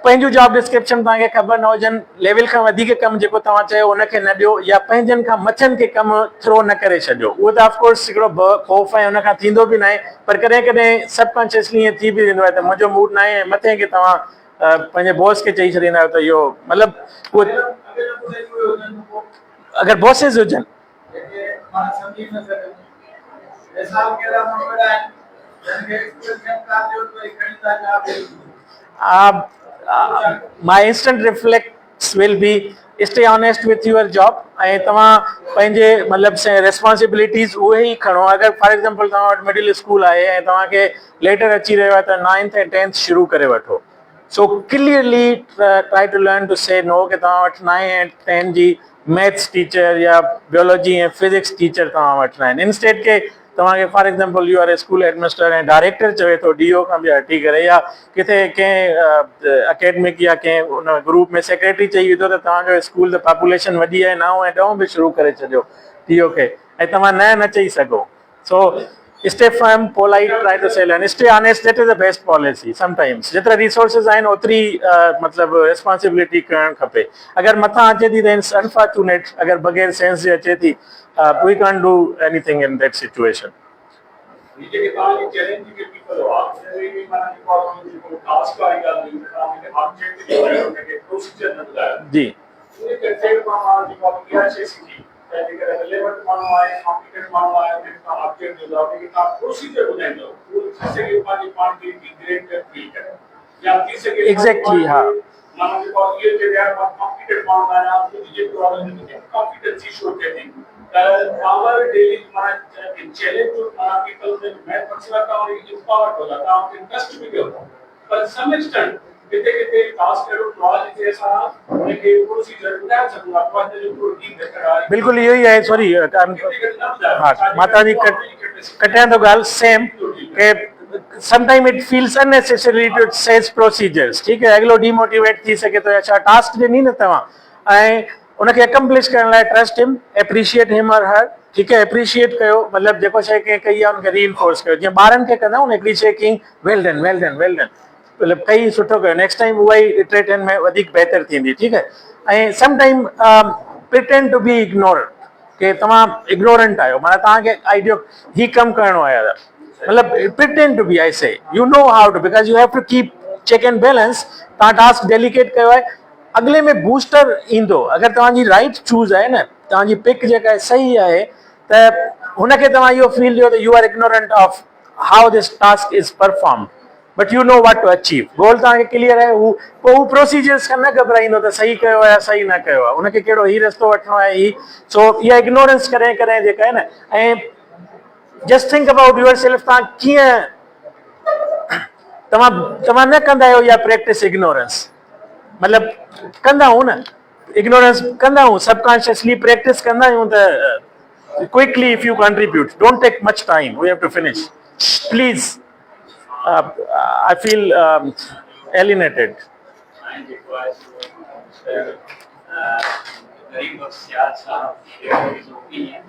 पंहिंजूं जॉब डिस्क्रिप्शन तव्हांखे ख़बर न हुजनि, लेवल खां वधीक कमु जेको तव्हां चयो उनखे न ॾियो, या पंहिंजनि खां मथनि खे कमु थ्रो न करे छॾियो. उहो त ऑफकोर्स हिकिड़ो ख़ौफ़ आहे, उनखां थींदो बि न आहे, पर कॾहिं कॾहिं सबकॉन्शियसली ईअं थी बि वेंदो आहे त मुंहिंजो मूड न आहे, ऐं मथे खे तव्हां पंहिंजे बॉस खे चई छॾींदा आहियो त इहो मतिलबु उहो अगरि बॉसिस हुजनि my instant reflex will be stay honest with your job. ऐं तव्हां पंहिंजे मतिलबु रेस्पॉन्सिबिलिटीज़ उहे ई खणो. अगरि फॉर एग्जांपल तव्हां वटि मिडिल स्कूल आहे ऐं तव्हांखे लेटर अची रहियो आहे त 9th ऐं 10th शुरू करे वठो. So clearly try to learn to say no, कि तव्हां वटि 9 ऐं 10 जी मैथ्स टीचर या बियोलॉजी ऐं फिजिक्स टीचर तव्हां वटि न आहिनि. इंस्टेड के तव्हांखे for example you are a school administrator ऐं डायरेक्टर चवे थो डीओ खां बि हटी करे, या किथे कंहिं अकेडमिक या कंहिं उन ग्रुप में सेक्रेटरी चई विधो त तव्हांजो स्कूल त पॉपुलेशन वधी आहे 9 ऐं 10 बि शुरू करे छॾियो डीओ खे, ऐं तव्हां न चई सघो. सो stay firm, polite, try to sell and stay honest. That is the best policy. Sometimes जेतिरा resources आहिनि ओतिरी मतलब responsibility करणु खपे. अगर मथां अचे थी then it's unfortunate. अगर बगैर सेंस जे अचे थी we can't do anything in that situation. ये के ताली चैलेंज के पीपल हो आप ये माना की प्रॉब्लम को टास्क वाली का नहीं है, ऑब्जेक्ट के प्रोसीजर न बताया जी ये कंसेप्ट को हमारा जो किया है सीखी लेकिन रिलेवेंट मानो है, कॉम्प्लिकेटेड मानो है, उसका ऑब्जेक्ट जो है कि का प्रोसीजर बनाए दो वो जैसे कि पानी पानी की ग्रेड ठीक है या किसी के Exactly, हाँ. मानो कि ये जो है कॉम्प्लिकेटेड मानो है आप ये प्रॉब्लम है कॉम्पिटेंसी शो कहते हैं our daily challenge to people that मैं पर्सनल का और empowered हो जाता हूँ इंटरेस्ट भी होता है पर some extent कितने टास्क करो प्रोजेक्ट जैसा उनके प्रोसीजर बता सकूंगा तो जो प्रोटीन बेहतर बिल्कुल यही है. सॉरी हाँ माता जी कटिया तो गाल सेम के sometime it feels unnecessary to says procedures. ठीक है अगलो डीमोटिवेट थी सके तो अच्छा टास्क ॾिनी न तव्हां ऐं उनखे अकम्प्लिश करण लाइ ट्रस्ट हिम, एप्रिशिएट हिम और हर. ठीक है एप्रिशिएट कयो मतलब जेको शइ कंहिं कई आहे उनखे रीइंफोर्स कयो. जीअं ॿारनि खे कंदा आहियूं हिकिड़ी शइ कई well done well done well done मतलब कई सुठो कयो नेक्स्ट टाइम उहा ई इटरेट में वधीक बहितर थींदी. ठीक है ऐं some time pretend to be ignore के तव्हां इग्नोरेंट आहियो माना तव्हांखे आइडियो ही कमु करिणो आहे मतलब pretend to be I say you know how to because you have to keep check and balance. तव्हां टास्क डेलीकेट कयो आहे अगले में बूस्टर ईंदो अगरि तव्हांजी राइट चूज़ आहे न तव्हांजी पिक जेका आहे सही आहे त हुनखे तव्हां इहो फील ॾियो त you are ignorant of how this task is perform but you know what to achieve. Goal तव्हांखे क्लियर आहे हू पोइ हू प्रोसीजर्स खां न घबराईंदो त सही कयो आहे सही न कयो आहे उनखे कहिड़ो ही रस्तो वठिणो आहे ही. सो इहा इग्नोरेंस कॾहिं कॾहिं जेका आहे न ऐं just think about yourself तव्हां कीअं तव्हां न कंदा आहियो इहा प्रैक्टिस इग्नोरेंस मतलब कंदा आहियूं न इग्नोरेंस कंदा आहियूं सबकॉन्शियसली प्रैक्टिस कंदा आहियूं त quickly if you contribute don't take much time we have to finish please. I feel alienated. And it was very much shared his opinion,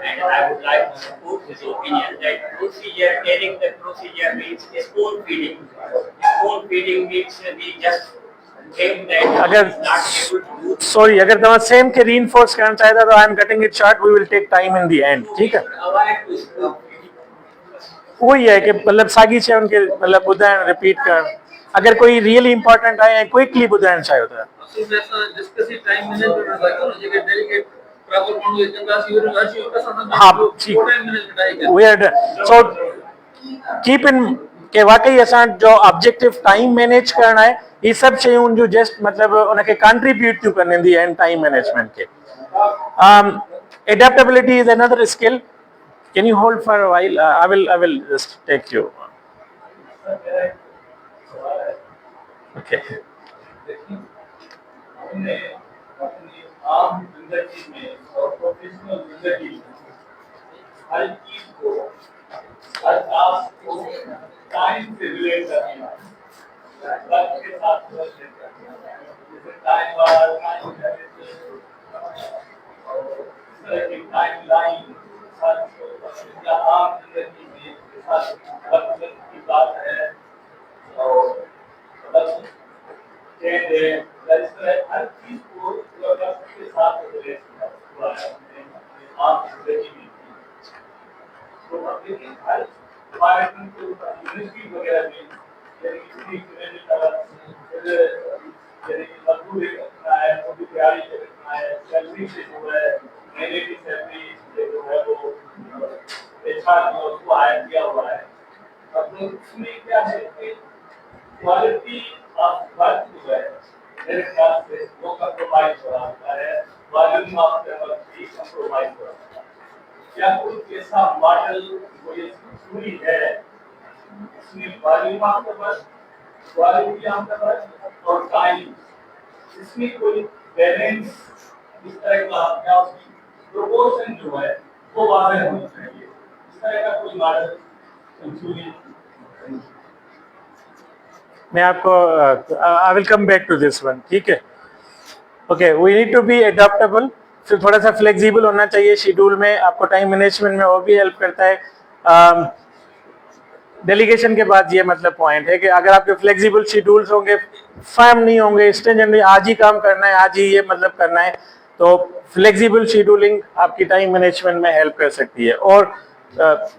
and I would like to support his opinion that procedure, telling the procedure means spoon feeding. Spoon feeding means we just think that अगर not able to do. Sorry अगर तव्हां सेम खे रीइंफोर्स करणु चाहियो था I am cutting it short we will take time in the end. ठीक है Avoid to spoon feeding. उहो ई आहे कि मतलब साॻी शइ उनखे मतलब ॿुधाइण रिपीट करणु अगर कोई रियली इंपॉर्टेंट आहे ऐं क्विकली ॿुधाइण चाहियो था. टाइम मैनेजमेंट रखो ना जेके डेलीकेट प्रॉपर माण्हू चंगा सी और अची असां हा टाइम मैनेजमेंट आहे we are so keep in के वाकई असांजो ऑब्जेक्टिव टाइम मैनेज करणु आहे ही सभु शयूं जो जस्ट मतलब उनखे कंट्रीब्यूट थियूं कनि इन दी एंड टाइम मैनेजमेंट खे. Adaptability is another skill. Can you hold for a while? I will just take you. Okay. हमने अपनी आम जिंदगी में और प्रोफेशनल जिंदगी में हर चीज को हर टास्क को टाइम से रिलेट करना है वक्त के साथ रिलेट करना है जैसे टाइम बार टाइम टाइम लाइन आम जिंदगी में वक्त की बात है और वक्त चेंज है इस तरह हर चीज को वक्त के साथ रिलेट हुआ है आम जिंदगी में तो लेकिन हर इन्वायरमेंट को यूनिवर्सिटी वगैरह में यानी मजदूरी करना है मोदी तैयारी करना है सैलरी से जो है महीने की सैलरी जो है वो अच्छा उसको हायर किया हुआ है अब उसमें क्या है कि क्वालिटी ऑफ वर्क जो है मेरे ख्याल से वो कंप्रोमाइज हो रहा है वॉल्यूम ऑफ द वर्क भी कंप्रोमाइज हो रहा है क्या कोई ऐसा मॉडल कोई पूरी है इसमें volume of the work quality of the work और टाइम इसमें कोई बैलेंस इस तरह का क्या उसकी प्रोपोर्शन जो है वो वाज़ेह होनी चाहिए तरह का कोई मॉडल कंफ्यूजन मैं आपको I will come back to this one, ठीक है। Okay, we need to be adaptable, फिर थोड़ा सा फ्लेक्सिबल होना चाहिए शेड्यूल में, आपको टाइम मैनेजमेंट में वो भी हेल्प करता है। डेलीगेशन के बाद ये मतलब पॉइंट है कि अगर आपके फ्लेक्सिबल शेड्यूल्स होंगे, फर्म नहीं होंगे, स्ट्रिंजेंट आज ही काम करना है, आज ही ये मतलब करना है, तो फ्लेक्सिबल शेड्यूलिंग आपकी टाइम मैनेजमेंट में हेल्प कर सकती है। और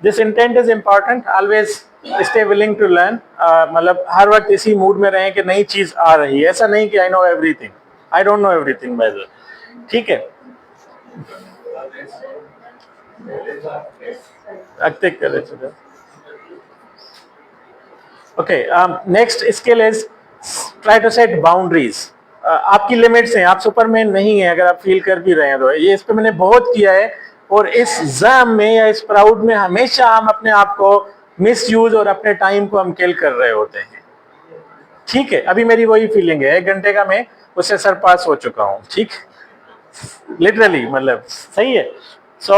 this intent is important, always stay willing to learn, मतलब हर वक्त इसी मूड में रहें कि नई चीज आ रही है, ऐसा नहीं कि I know everything, I don't know everything by the, ठीक है। Active courage. Okay, next skill is try to set boundaries. आपकी लिमिट्स हैं, आप सुपरमैन नहीं है, अगर आप फील कर भी रहे हैं तो ये इस पे मैंने बहुत किया है, और इस एग्जाम में या इस प्राउड में हमेशा हम अपने आप को मिस यूज और अपने टाइम को हम किल कर रहे होते हैं, ठीक है। अभी मेरी वही फीलिंग है, 1 घंटे का मैं उससे सरपास हो चुका हूँ, ठीक, लिटरली, मतलब सही है। सो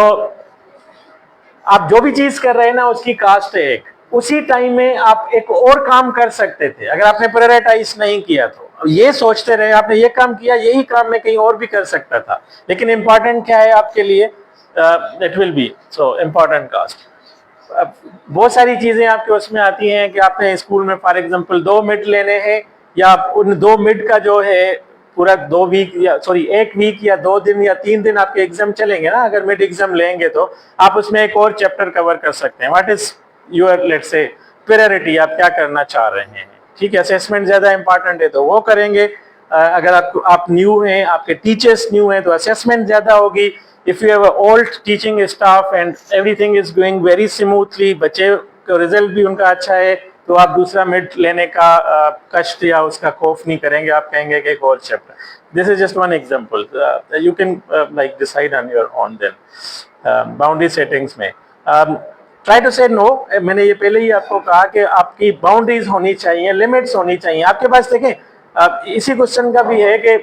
आप जो भी चीज कर रहे हैं ना, उसकी कास्ट है एक, उसी टाइम में आप एक और काम कर सकते थे अगर आपने प्रायोरिटाइज नहीं किया तो। ये सोचते रहे आपने ये काम किया, यही काम मैं कहीं और भी कर सकता था, लेकिन इंपॉर्टेंट क्या है आपके लिए, it will be so important cast. बहुत सारी चीजें आपके उसमें आती हैं कि आपने स्कूल में फॉर एग्जांपल 2 मिड लेने हैं, या उन 2 मिड का जो है पूरा 2 वीक या सॉरी 1 वीक या 2 दिन या 3 दिन आपके एग्जाम चलेंगे ना, अगर मिड एग्जाम लेंगे तो आप उसमें एक और चैप्टर कवर कर सकते हैं। What is your let's say priority, आप क्या करना चाह रहे हैं, ठीक है। असेसमेंट ज्यादा इंपॉर्टेंट है तो वो करेंगे, अगर आप न्यू हैं, आपके टीचर्स न्यू हैं तो असेसमेंट ज्यादा होगी। If you have a old teaching staff and everything is going very smoothly, बच्चे का रिजल्ट भी उनका अच्छा है, तो आप दूसरा मिड लेने का कष्ट या उसका खौफ नहीं करेंगे, आप कहेंगे कि एक और chapter. This is just one example, you can like decide on your own then. Boundary settings में ट्राई टू से नो, मैंने ये पहले ही आपको कहा कि आपकी बाउंड्रीज होनी चाहिए, लिमिट्स होनी चाहिए आपके पास। देखें, इसी क्वेश्चन का भी है कि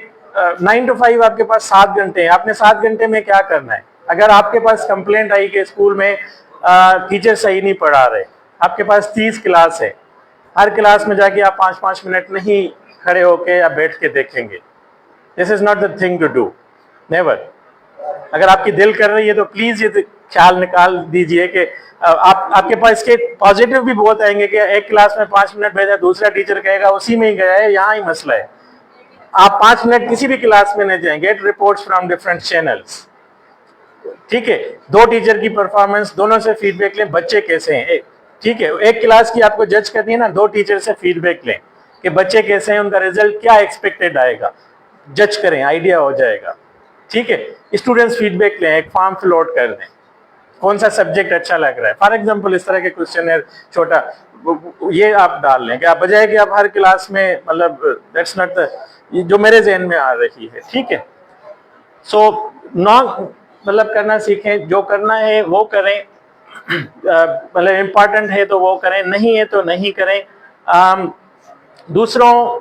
9 to 5 आपके पास 7 घंटे हैं, आपने 7 घंटे में क्या करना है। अगर आपके पास कंप्लेंट आई कि स्कूल में टीचर सही नहीं पढ़ा रहे, आपके पास 30 क्लास है, हर क्लास में जाके आप 5-5 मिनट नहीं खड़े होके या बैठ के देखेंगे, this is not the thing to do, never. अगर आपकी दिल कर रही है तो प्लीज ये ख्याल निकाल दीजिए कि आपके पास इसके पॉजिटिव भी बहुत आएंगे कि एक क्लास में 5 मिनट भेजा, दूसरा टीचर कहेगा उसी में ही गया है, यहाँ ही मसला है। आप 5 मिनट किसी भी क्लास में नहीं जाएंगे, get reports from different channels, ठीक है। 2 टीचर की परफॉर्मेंस, दोनों से फीडबैक लें, बच्चे कैसे हैं, ठीक है। एक क्लास की आपको जज करनी है ना, 2 टीचर से फीडबैक लें कि बच्चे कैसे हैं, उनका रिजल्ट क्या एक्सपेक्टेड आएगा, जज करें, आइडिया हो जाएगा, ठीक है। स्टूडेंट्स फीडबैक लें, एक फॉर्म फिल आउट कर दें, कौन सा सब्जेक्ट अच्छा लग रहा है, फॉर एग्जांपल इस तरह के क्वेश्चन है छोटा, ये आप डाल लें कि आप बजाय कि आप हर क्लास में, मतलब दैट्स नॉट द, जो मेरे जहन में आ रही है, ठीक है। सो नॉन मतलब करना सीखें, जो करना है वो करें, मतलब इम्पॉर्टेंट है तो वो करें, नहीं है तो नहीं करें। दूसरों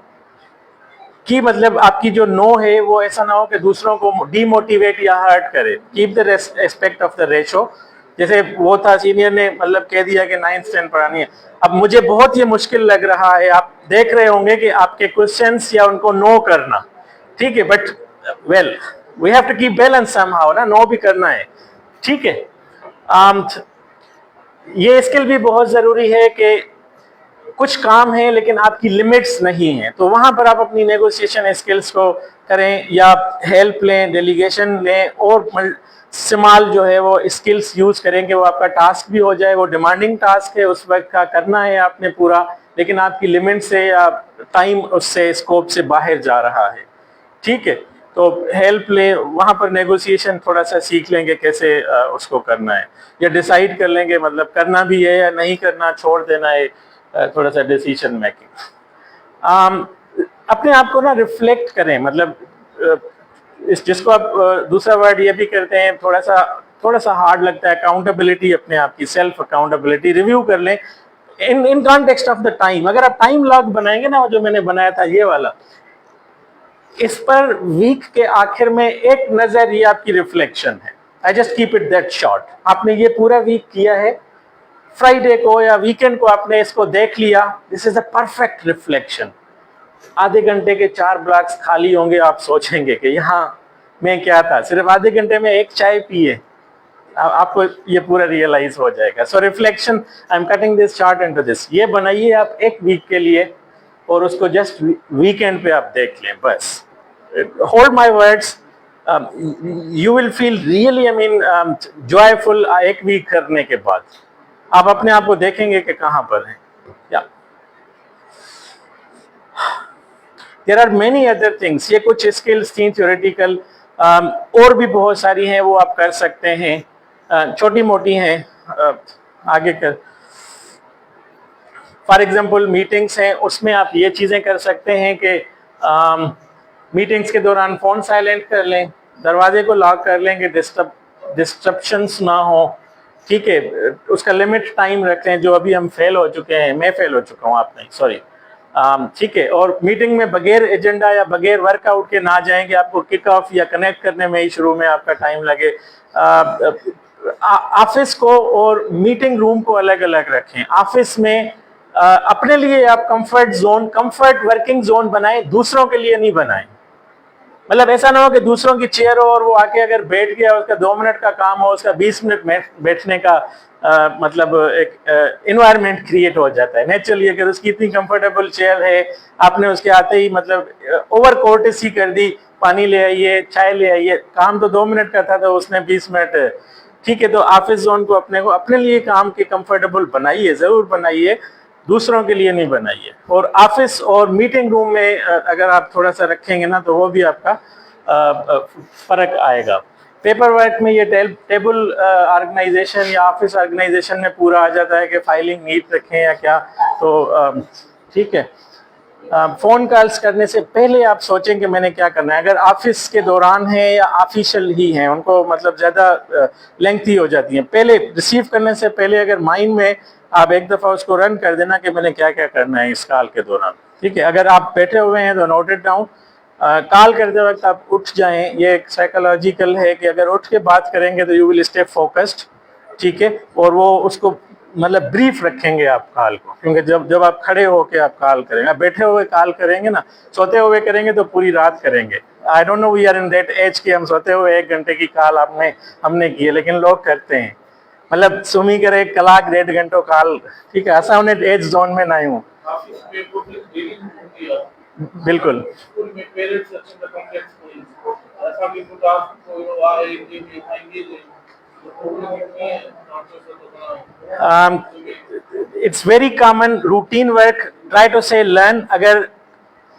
की मतलब आपकी जो नो है वो ऐसा ना हो कि दूसरों को डीमोटिवेट या हर्ट करे, keep the aspect of the ratio. जैसे वो था सीनियर ने मतलब कह दिया कि 9th 10th पढ़ानी है, अब मुझे बहुत ये मुश्किल लग रहा है, आप देख रहे होंगे कि आपके क्वेश्चंस या उनको नो करना, ठीक है, but well we have to keep balance somehow ना, नो भी करना है, ठीक है। ये स्किल भी बहुत जरूरी है कि कुछ काम है लेकिन आपकी लिमिट्स नहीं है, तो वहां पर आप अपनी नेगोशिएशन स्किल्स को करें या हेल्प लें, डेलीगेशन लें, और इस्तेमाल जो है वो स्किल्स यूज करें कि वो आपका टास्क भी हो जाए। वो डिमांडिंग टास्क है, उस वक्त का करना है आपने पूरा, लेकिन आपकी लिमिट से या टाइम उससे स्कोप से बाहर जा रहा है, ठीक है। तो हेल्प लें, वहां पर नेगोशिएशन थोड़ा सा सीख लेंगे कैसे उसको करना है, या डिसाइड कर लेंगे मतलब करना भी है या नहीं करना, छोड़ देना है, थोड़ा सा डिसीजन मेकिंग। अपने आप को ना रिफ्लेक्ट करें, मतलब इस जिसको आप दूसरा वर्ड ये भी करते हैं, थोड़ा सा हार्ड लगता है, अकाउंटेबिलिटी, अपने आप की सेल्फ अकाउंटेबिलिटी रिव्यू कर लें in context of the time. अगर आप टाइम लॉग बनाएंगे ना, जो मैंने बनाया था ये वाला, इस पर वीक के आखिर में एक नजर, ये आपकी रिफ्लेक्शन है। आई just keep it that short. आपने ये पूरा वीक किया है, फ्राइडे को या वीकेंड को आपने इसको देख लिया, this is a perfect reflection. आधे घंटे के 4 ब्लॉक्स खाली होंगे, आप सोचेंगे कि यहाँ मैं क्या था, सिर्फ आधे घंटे में एक चाय पिए, आपको ये पूरा रियलाइज हो जाएगा। So reflection, I am cutting this chart into this, ये बनाइए आप एक वीक के लिए और उसको जस्ट वीकेंड पे आप देख लें बस। Hold my words, you will feel really, I mean joyful. एक वीक करने के बाद आप अपने आप को देखेंगे कि कहाँ पर हैं। या there are many other things, ये कुछ स्किल्स थी थ्योरेटिकल, और भी बहुत सारी हैं, वो आप कर सकते हैं, छोटी मोटी हैं, आगे कर। फॉर एग्जांपल मीटिंग्स हैं, उसमें आप ये चीज़ें कर सकते हैं कि मीटिंग्स के दौरान फ़ोन साइलेंट कर लें, दरवाजे को लॉक कर लें कि डिस्ट्रप्शंस ना हो, ठीक है। उसका लिमिट टाइम रख लें, जो अभी हम फेल हो चुके हैं, मैं फेल हो चुका हूँ, आप नहीं, सॉरी, ठीक है। और मीटिंग में बगैर एजेंडा या बगैर वर्कआउट के ना जाएंगे, आपको किक ऑफ या कनेक्ट करने में ही शुरू में आपका टाइम लगे। ऑफिस को और मीटिंग रूम को अलग अलग रखें। ऑफिस में अपने लिए आप कंफर्ट वर्किंग जोन बनाएं, दूसरों के लिए नहीं बनाएं। मतलब ऐसा ना हो कि दूसरों की चेयर हो और वो आके अगर बैठ गया, उसका 2 मिनट का काम हो, उसका 20 मिनट बैठने का मतलब एक इन्वायरमेंट क्रिएट हो जाता है नेचुरली। अगर उसकी इतनी कंफर्टेबल चेयर है, आपने उसके आते ही मतलब ओवर कोर्टेसी कर दी, पानी ले आइए, चाय ले आइए, काम तो 2 मिनट का था तो उसने 20 मिनट, ठीक है। तो ऑफिस जोन को अपने लिए काम के कंफर्टेबल बनाइए, जरूर बनाइए, दूसरों के लिए नहीं बनाइए। और ऑफिस और मीटिंग रूम में अगर आप थोड़ा सा रखेंगे ना, तो वो भी आपका फर्क आएगा। पेपर वर्क में ये टेबल ऑर्गेनाइजेशन या ऑफिस ऑर्गेनाइजेशन में पूरा आ जाता है कि फाइलिंग नीट रखें या क्या, तो ठीक है। फोन कॉल्स करने से पहले आप सोचें कि मैंने क्या करना है। अगर ऑफिस के दौरान है या ऑफिशियल ही है, उनको मतलब ज़्यादा लेंथी हो जाती हैं। पहले रिसीव करने से पहले अगर माइंड में आप एक दफ़ा उसको रन कर देना कि मैंने क्या क्या करना है इस कॉल के दौरान, ठीक है। अगर आप बैठे हुए हैं तो नोट इट डाउन। कॉल करते वक्त आप उठ जाएं, ये एक साइकोलॉजिकल है कि अगर उठ के बात करेंगे तो यू विल स्टे फोकस्ड, ठीक है। और वो उसको मतलब ब्रीफ रखेंगे आप कॉल को, क्योंकि जब आप खड़े होके आप कॉल करेंगे, आप बैठे हुए कॉल करेंगे ना, सोते हुए करेंगे तो पूरी रात करेंगे। I don't know, we are in that age कि हम सोते हुए 1 घंटे की कॉल हमने की है, लेकिन लोग करते हैं मतलब सुमी करे 1 कलाक 1.5 घंटो कॉल, ठीक है। असा उन्हें एज जोन में ना हूँ, बिल्कुल स्कूल में पेरेंट्स अच्छे से कॉन्टेक्ट कोई ऐसा भी कुछ आपको आए इंजीनियर आएंगे it's very common routine work, try to say learn। अगर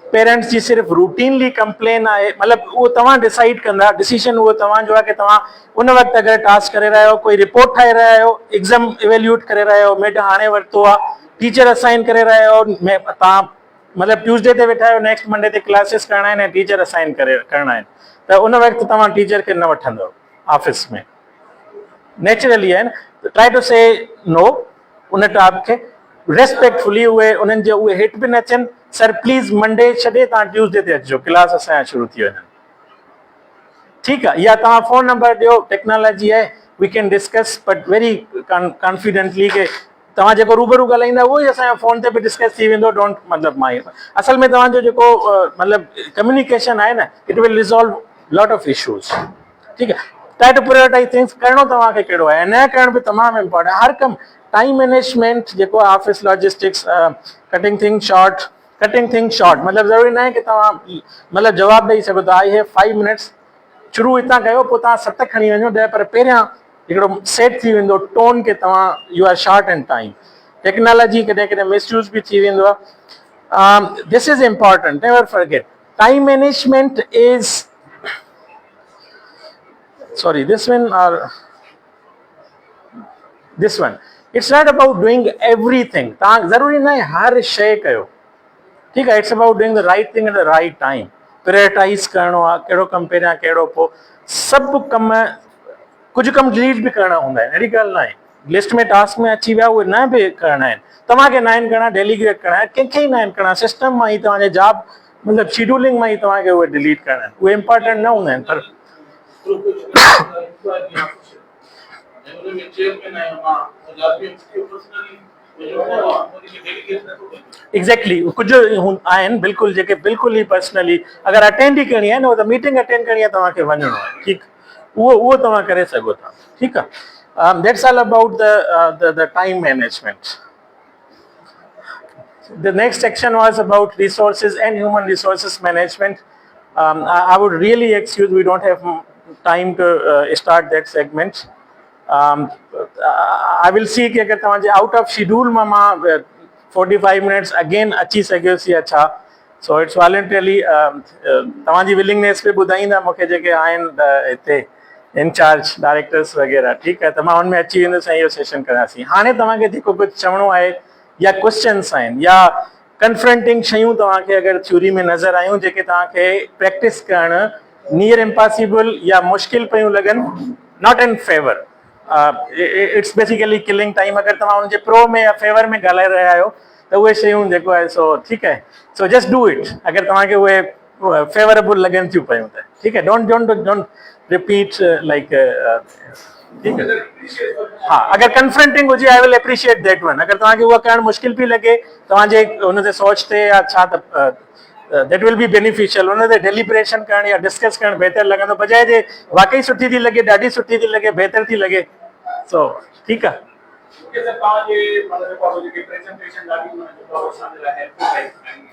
पेरेंट्स जी सिर्फ रूटीनली कंप्लेन आए, मतलब वो तव्हां डिसाइड कंदा, डिसीजन वो तव्हां जो आहे कि तव्हां उन वक्त अगर टास्क करे रहिया आहियो, कोई रिपोर्ट ठाहे रहिया आहियो, एग्जाम इवेल्यूट करे रहिया आहियो, मिड हाणे वरितो आहे, टीचर असाइन करे रहिया आहियो, तव्हां मतलब ट्यूसडे ते वेठा आहियो, नेक्स्ट मंडे ते क्लासेस करणा आहिनि, टीचर असाइन करणा आहिनि, त उन वक्त तव्हां टीचर खे न वठंदव ऑफिस में, नेचुरली है न। ट्राई टू से नो उन टास्क खे रेस्पेक्टफुली, उहे उन्हनि जे उहे हिट बि न अचनि, सर प्लीज मंडे छॾे तव्हां ट्यूसडे ते अचिजो, क्लास असांजा शुरू थी वञनि, ठीकु आहे। या तव्हां फ़ोन नंबर ॾियो, टेक्नोलॉजी आहे, we can discuss but very confidently के तव्हां जेको रूबरू ॻाल्हाईंदा उहो ई असांजो फ़ोन ते बि डिस्कस थी वेंदो। डोंट मतलब माइंड, असल में तव्हांजो जेको मतलब कम्युनिकेशन आहे न, it will resolve lot of issues, ठीकु आहे। ट्राई टू प्रायोरिटाइज थिंग्स, करिणो तव्हांखे कहिड़ो आहे, न करणु बि तमामु इम्पोर्टेंट। हर कमु टाइम मैनेजमेंट जेको आहे, office logistics, cutting thing short मतलब ज़रूरी न आहे कि तव्हां मतलब जवाबु ॾेई सघो था, आई हैव 5 मिनट्स, शुरू हितां कयो, पोइ तव्हां 7 खणी वञो 10, पर पहिरियां हिकिड़ो सेट थी वेंदो टोन के तव्हां you are short in time. Technology कॾहिं कॾहिं मिसयूज़ बि थी वेंदो आहे। This is important, never forget. Time management is, sorry, this one, it's not about doing everything। तव्हां ज़रूरी न आहे हर शइ कयो, ठीकु आहे। It's about doing the right thing at the right time. Prioritize करिणो आहे, कहिड़ो कमु पहिरियां कहिड़ो पोइ, सभु कम, कुझु कम डिलीट भी करना होंदा आहिनि, अहिड़ी ॻाल्हि न आहे। लिस्ट में टास्क में अची विया, उहे न बि करणा आहिनि, तव्हांखे न आहिनि करणा, डेलीगेट करणा आहिनि, कंहिंखे ई न आहिनि करणा, सिस्टम मां ई तव्हांजे जॉब मतलब शेड्यूलिंग मां ई तव्हांखे उहे डिलीट करणा आहिनि, उहे इंपॉर्टेंट न हूंदा आहिनि। पर उनमें चेयरमैन आहियां मां पंजाबी उसके पर्सनली एग्जैक्टली कुझु आहिनि बिल्कुलु जेके बिल्कुलु ई पर्सनली अगरि अटेंड ई करणी आहे न त मीटिंग अटेंड करणी आहे तव्हांखे वञिणो आहे ठीकु उहो तव्हां करे सघो था ठीकु आहे that's all about the time management. The next section was about resources and human resources management. I would really excuse, we don't have time to start that segment. I will see कि अगर तव्हांजे out of schedule में मां 45 minutes again अची सघियोसि या छा. So it's voluntarily तव्हांजी willingness पे ॿुधाईंदा मूंखे जेके आहिनि हिते इंचार्ज डायरेक्टर्स वग़ैरह ठीकु आहे त मां हुनमें अची वेंदुसि ऐं इहो सेशन करांसीं. हाणे तव्हांखे जेको कुझु चवणो आहे या क्वेश्चन्स आहिनि या कन्फ्रंटिंग शयूं तव्हांखे अगरि थ्योरी में नज़र आयूं जेके तव्हांखे प्रैक्टिस करणु नियर इम्पॉसिबल या मुश्किल पियूं लॻनि not in favour it's basically killing time. अगरि तव्हां हुनजे प्रो में या फेवर में ॻाल्हाए रहिया आहियो त उहे शयूं जेको आहे सो ठीकु आहे. सो जस्ट डू इट अगरि तव्हांखे उहे फेवरेबल लॻनि थियूं पियूं त ठीकु आहे. डोंट रिपीट लाइक ठीक है. हाँ अगर कन्फ्रंटिंग हुजे I will appreciate that one. अगर तव्हांखे उहा करणु मुश्किल पई लॻे तव्हांजे हुन ते सोच ते या छा त दैट विल बी बेनिफिशियल. हुन ते डेलिब्रेशन करणु या डिस्कस करणु बहितर लॻंदो बजाए जे वाकई सुठी थी लॻे ॾाढी सुठी थी लॻे बहितर थी लॻे. सो ठीकु आहे. जैसे तव्हांजे मतलब को जेके प्रेजेंटेशन ॾाढी मतलब असांजे लाइ हेल्पफुल आहे ऐं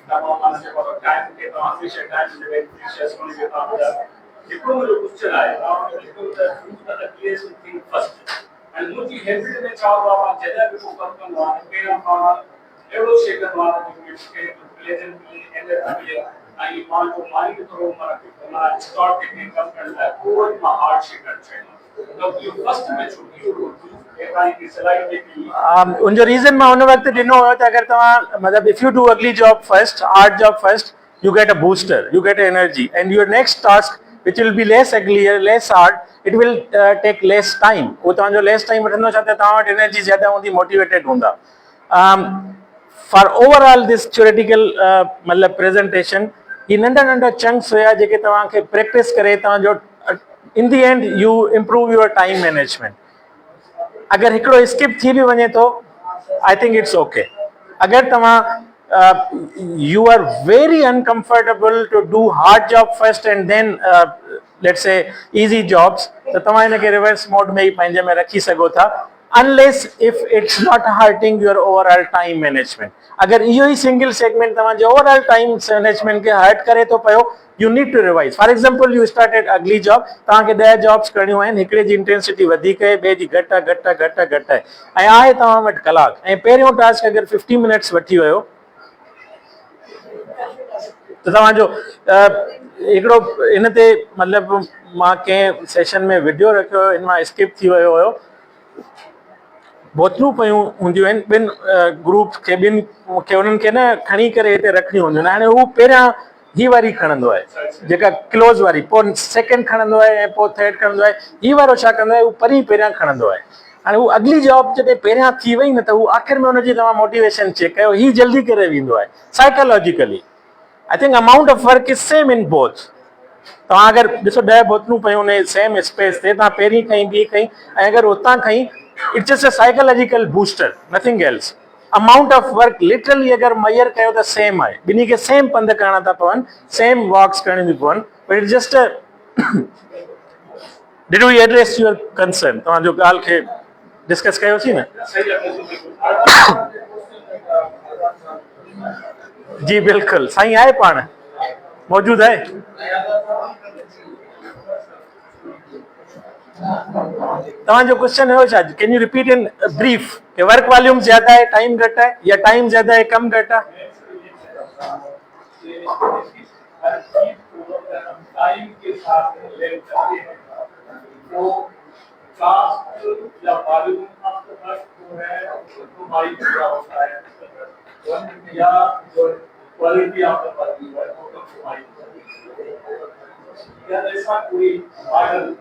तमामु माने जेको टाइम के तव्हां हमेशह टाइम ॾे प्रीशियस कोन्हे के तव्हां ॿुधायो हिकिड़ो मुंहिंजो क्वेश्चन आहे तव्हां क्लियर थिंग फर्स्ट ऐं मुंहिंजी हैबिट में छा हुआ मां जॾहिं बि को कमु कंदो आहियां पहिरियों खां अहिड़ो शइ कंदो आहियां जेके प्लेजेंटली एंड ऐं मां जो माइंड थोरो मां स्टार्ट टेकिंग कमु करण लाइ पोइ मां हार्ड शइ करणु चाहींदो आहियां. फर्स्ट में छो उनजो रीज़न मां हुन वक़्तु ॾिनो हुयो त अगरि तव्हां मतिलबु इफ यू डू अगली job first hard job first you get a booster, you get energy, and your next task, which will be less ugly, less hard, it will take less time. वो तव्हांजो less time वठंदो छा त तव्हां वटि energy ज़्यादा हूंदी, motivated हूंदा. For overall this theoretical मतलब presentation, ये नंढा नंढा chunks हुया जेके तव्हांखे practice करे तव्हांजो in the end you improve your time management. अगर हिकिड़ो skip थी बि वञे तो I think it's okay. अगर तव्हां you are very uncomfortable to do hard job first and then let's say easy jobs त तव्हां इनखे reverse mode में ही पंहिंजे में रखी सघो था unless if it's not hurting your overall time management. अगर इहो ही single segment तव्हांजे overall time management खे hurt करे तो पियो you need to revise. For example you started ugly job तव्हांखे 10 jobs करणियूं आहिनि हिकिड़े जी इंटेंसिटी वधीक आहे ॿिए जी घटि आहे ऐं आहे तव्हां वटि कलाक ऐं पहिरियों टास्क अगरि 50 मिनट्स वठी वियो त तव्हांजो हिकिड़ो इन ते मतिलबु मां कंहिं सेशन में वीडियो रखियो हिन मां स्किप थी वियो हुयो. बोतलूं पियूं हूंदियूं आहिनि ॿिनि ग्रुप खे ॿिनि खे उन्हनि खे न खणी करे हिते रखणियूं हूंदियूं आहिनि. हाणे हू पहिरियां ही वारी खणंदो आहे जेका क्लोज वारी पोइ सेकेंड खणंदो आहे ऐं पोइ थर्ड खणंदो आहे. ही वारो छा कंदो आहे हू परी पहिरियां खणंदो आहे. हाणे हू अगली जॉब जॾहिं पहिरियां थी वई न त हू आख़िर में हुनजी तव्हां मोटिवेशन चेक कयो ही जल्दी करे वेंदो आहे psychologically. I think amount of work is same in both. तव्हां अगरि ॾिसो 10 बोतलूं पियूं उन सेम स्पेस ते तव्हां पहिरीं खईं ॿी खईं ऐं अगरि उतां खईं it's just a psychological booster nothing else. Amount of work literally अगरि मयर कयो त सेम आहे ॿिन्ही खे सेम पंध करणा था पवनि सेम वॉक्स करणी थी पवनि but it's just did we address your concern. तव्हांजो ॻाल्हि खे डिस्कस कयोसीं न. जी बिल्कुलु साईं आहे पाण मौजूदु आहे. तव्हांजो क्वेश्चन हुयो छा can you repeat in brief कि वर्क वॉल्यूम ज्यादा है टाइम घटि है या टाइम ज्यादा है कम घटि है. टाइम के साथ रिलेट करते हैं तो कास्ट या वॉल्यूम ऑफ द वर्क जो है तो भाई क्या होता है या जो क्वालिटी ऑफ द वर्क है वो तो भाई या ऐसा कोई मॉडल